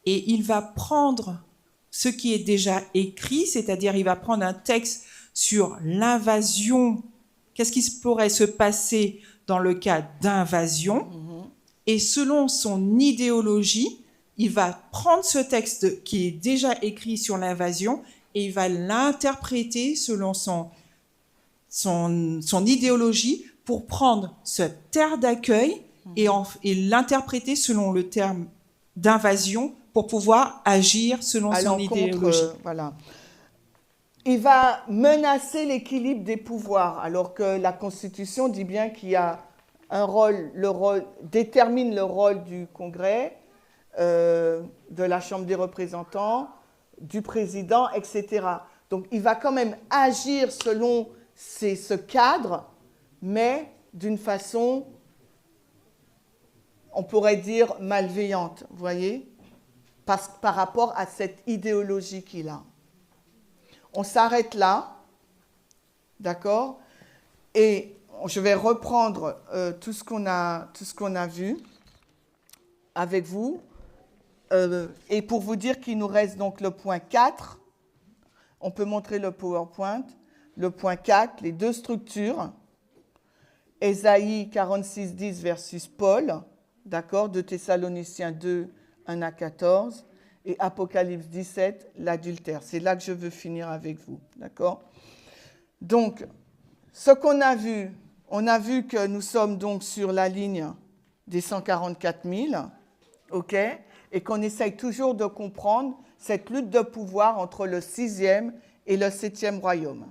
Et il va prendre ce qui est déjà écrit, c'est-à-dire il va prendre un texte sur l'invasion, qu'est-ce qui pourrait se passer dans le cas d'invasion, et selon son idéologie, il va prendre ce texte qui est déjà écrit sur l'invasion et il va l'interpréter selon son idéologie pour prendre cette terre d'accueil et l'interpréter selon le terme d'invasion pour pouvoir agir selon son idéologie. Voilà. Il va menacer l'équilibre des pouvoirs, alors que la Constitution dit bien qu'il y a détermine le rôle du Congrès, de la Chambre des représentants, du président, etc. Donc il va quand même agir selon ce cadre, mais d'une façon, on pourrait dire, malveillante, vous voyez, par rapport à cette idéologie qu'il a. On s'arrête là, d'accord? Et je vais reprendre tout ce qu'on a vu avec vous. Et pour vous dire qu'il nous reste donc le point 4, on peut montrer le PowerPoint, le point 4, les deux structures, Ésaïe 46:10 versus Paul, d'accord, de Thessaloniciens 2, 1 à 14, et Apocalypse 17, l'adultère. C'est là que je veux finir avec vous, d'accord? Donc, ce qu'on a vu, on a vu que nous sommes donc sur la ligne des 144 000, ok? Et qu'on essaye toujours de comprendre cette lutte de pouvoir entre le 6e et le 7e royaume.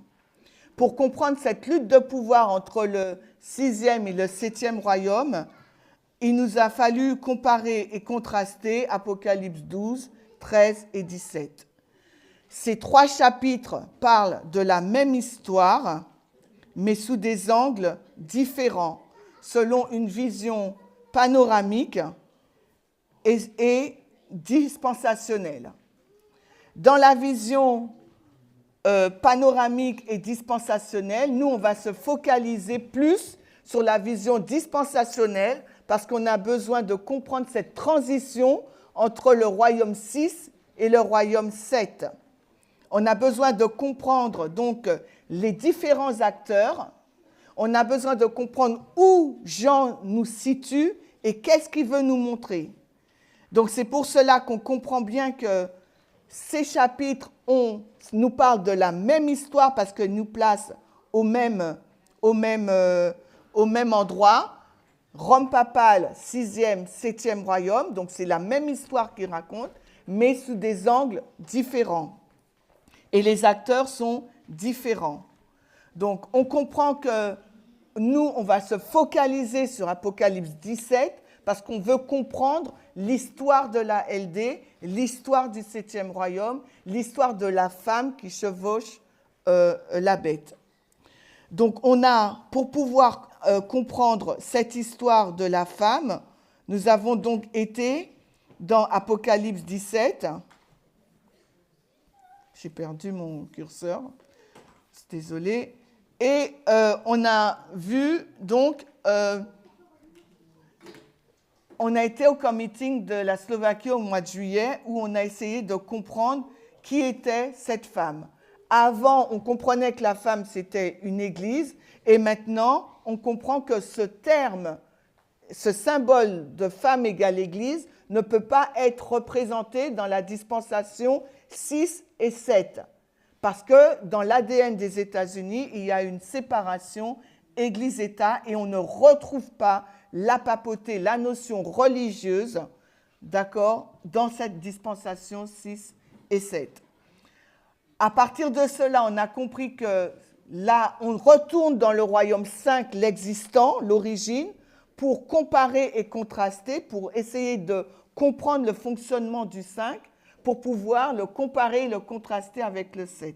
Pour comprendre cette lutte de pouvoir entre le 6e et le 7e royaume, il nous a fallu comparer et contraster Apocalypse 12, 13 et 17. Ces 3 chapitres parlent de la même histoire, mais sous des angles différents, selon une vision panoramique et dispensationnelle. Dans la vision panoramique et dispensationnelle, nous, on va se focaliser plus sur la vision dispensationnelle parce qu'on a besoin de comprendre cette transition entre le royaume 6 et le royaume 7. On a besoin de comprendre donc les différents acteurs. On a besoin de comprendre où Jean nous situe et qu'est-ce qu'il veut nous montrer. Donc c'est pour cela qu'on comprend bien que ces chapitres nous parlent de la même histoire parce qu'ils nous placent au même endroit. Rome papale, 6e, 7e royaume, donc c'est la même histoire qu'ils racontent, mais sous des angles différents. Et les acteurs sont différents. Donc on comprend que nous, on va se focaliser sur Apocalypse 17 parce qu'on veut comprendre l'histoire de la LD, l'histoire du 7e royaume, l'histoire de la femme qui chevauche la bête. Donc on a, pour pouvoir comprendre cette histoire de la femme, nous avons donc été dans Apocalypse 17. J'ai perdu mon curseur, désolé. Et on a vu donc... on a été au committee de la Slovaquie au mois de juillet où on a essayé de comprendre qui était cette femme. Avant, on comprenait que la femme, c'était une église, et maintenant, on comprend que ce terme, ce symbole de femme égale église, ne peut pas être représenté dans la dispensation 6 et 7. Parce que dans l'ADN des États-Unis, il y a une séparation Église-État et on ne retrouve pas la papauté, la notion religieuse, d'accord, dans cette dispensation 6 et 7. À partir de cela, on a compris que là, on retourne dans le royaume 5, l'existant, l'origine, pour comparer et contraster, pour essayer de comprendre le fonctionnement du 5, pour pouvoir le comparer et le contraster avec le 7.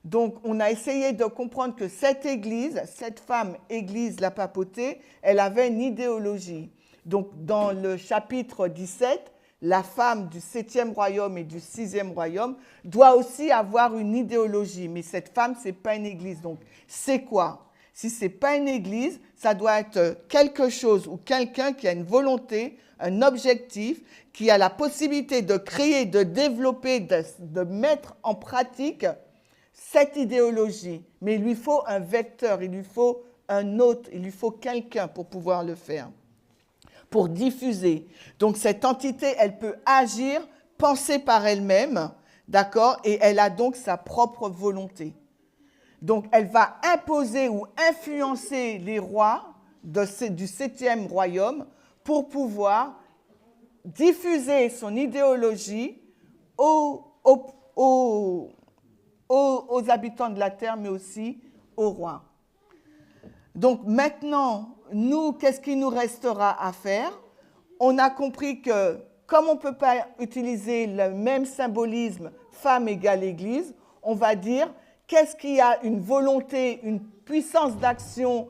Donc, on a essayé de comprendre que cette église, cette femme église, la papauté, elle avait une idéologie. Donc, dans le chapitre 17, la femme du 7e royaume et du 6e royaume doit aussi avoir une idéologie. Mais cette femme, ce n'est pas une église. Donc, c'est quoi? Si ce n'est pas une église, ça doit être quelque chose ou quelqu'un qui a une volonté, un objectif, qui a la possibilité de créer, de développer, de mettre en pratique cette idéologie. Mais il lui faut un vecteur, il lui faut un hôte, il lui faut quelqu'un pour pouvoir le faire, pour diffuser. Donc cette entité, elle peut agir, penser par elle-même, d'accord, et elle a donc sa propre volonté. Donc elle va imposer ou influencer les rois du 7e royaume pour pouvoir diffuser son idéologie aux habitants de la terre, mais aussi aux rois. Donc maintenant, nous, qu'est-ce qu'il nous restera à faire? On a compris que, comme on ne peut pas utiliser le même symbolisme femme égale église, on va dire qu'est-ce qui a une volonté, une puissance d'action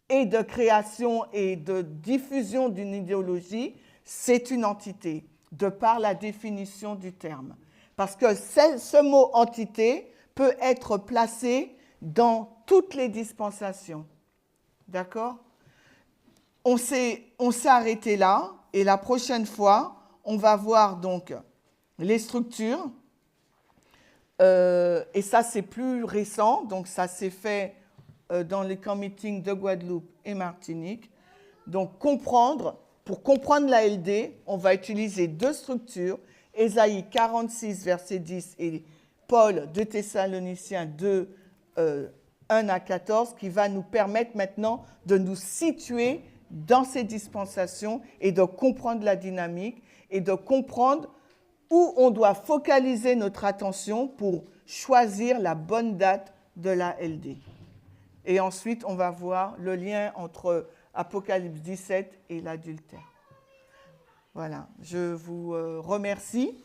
et de création et de diffusion d'une idéologie, c'est une entité, de par la définition du terme. Parce que ce mot entité peut être placé dans toutes les dispensations. D'accord? On s'est arrêté là, et la prochaine fois, on va voir donc les structures. Et ça, c'est plus récent, donc ça s'est fait dans les camp meetings de Guadeloupe et Martinique. Donc, pour comprendre la LD, on va utiliser 2 structures, Ésaïe 46, verset 10, et Paul de Thessaloniciens 2, 1 à 14, qui va nous permettre maintenant de nous situer dans ces dispensations et de comprendre la dynamique et de comprendre où on doit focaliser notre attention pour choisir la bonne date de la LD. Et ensuite, on va voir le lien entre Apocalypse 17 et l'adultère. Voilà, je vous remercie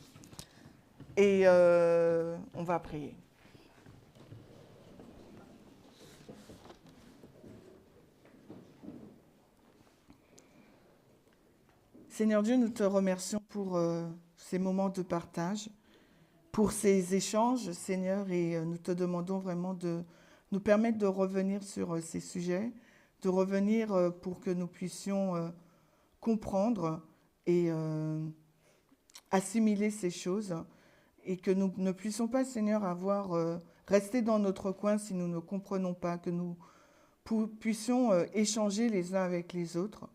et on va prier. Seigneur Dieu, nous te remercions pour ces moments de partage, pour ces échanges, Seigneur, et nous te demandons vraiment de nous permettre de revenir sur ces sujets, de revenir pour que nous puissions comprendre et assimiler ces choses, et que nous ne puissions pas, Seigneur, rester dans notre coin si nous ne comprenons pas, que nous puissions échanger les uns avec les autres,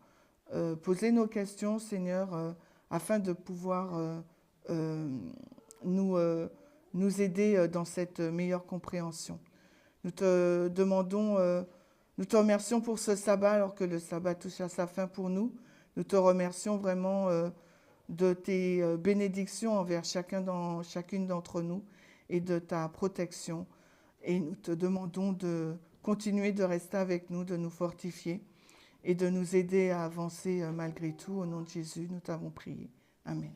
poser nos questions, Seigneur, afin de pouvoir nous aider dans cette meilleure compréhension. Nous te demandons, nous te remercions pour ce sabbat, alors que le sabbat touche à sa fin pour nous. Nous te remercions vraiment de tes bénédictions envers chacune d'entre nous et de ta protection. Et nous te demandons de continuer de rester avec nous, de nous fortifier et de nous aider à avancer malgré tout. Au nom de Jésus, nous t'avons prié. Amen.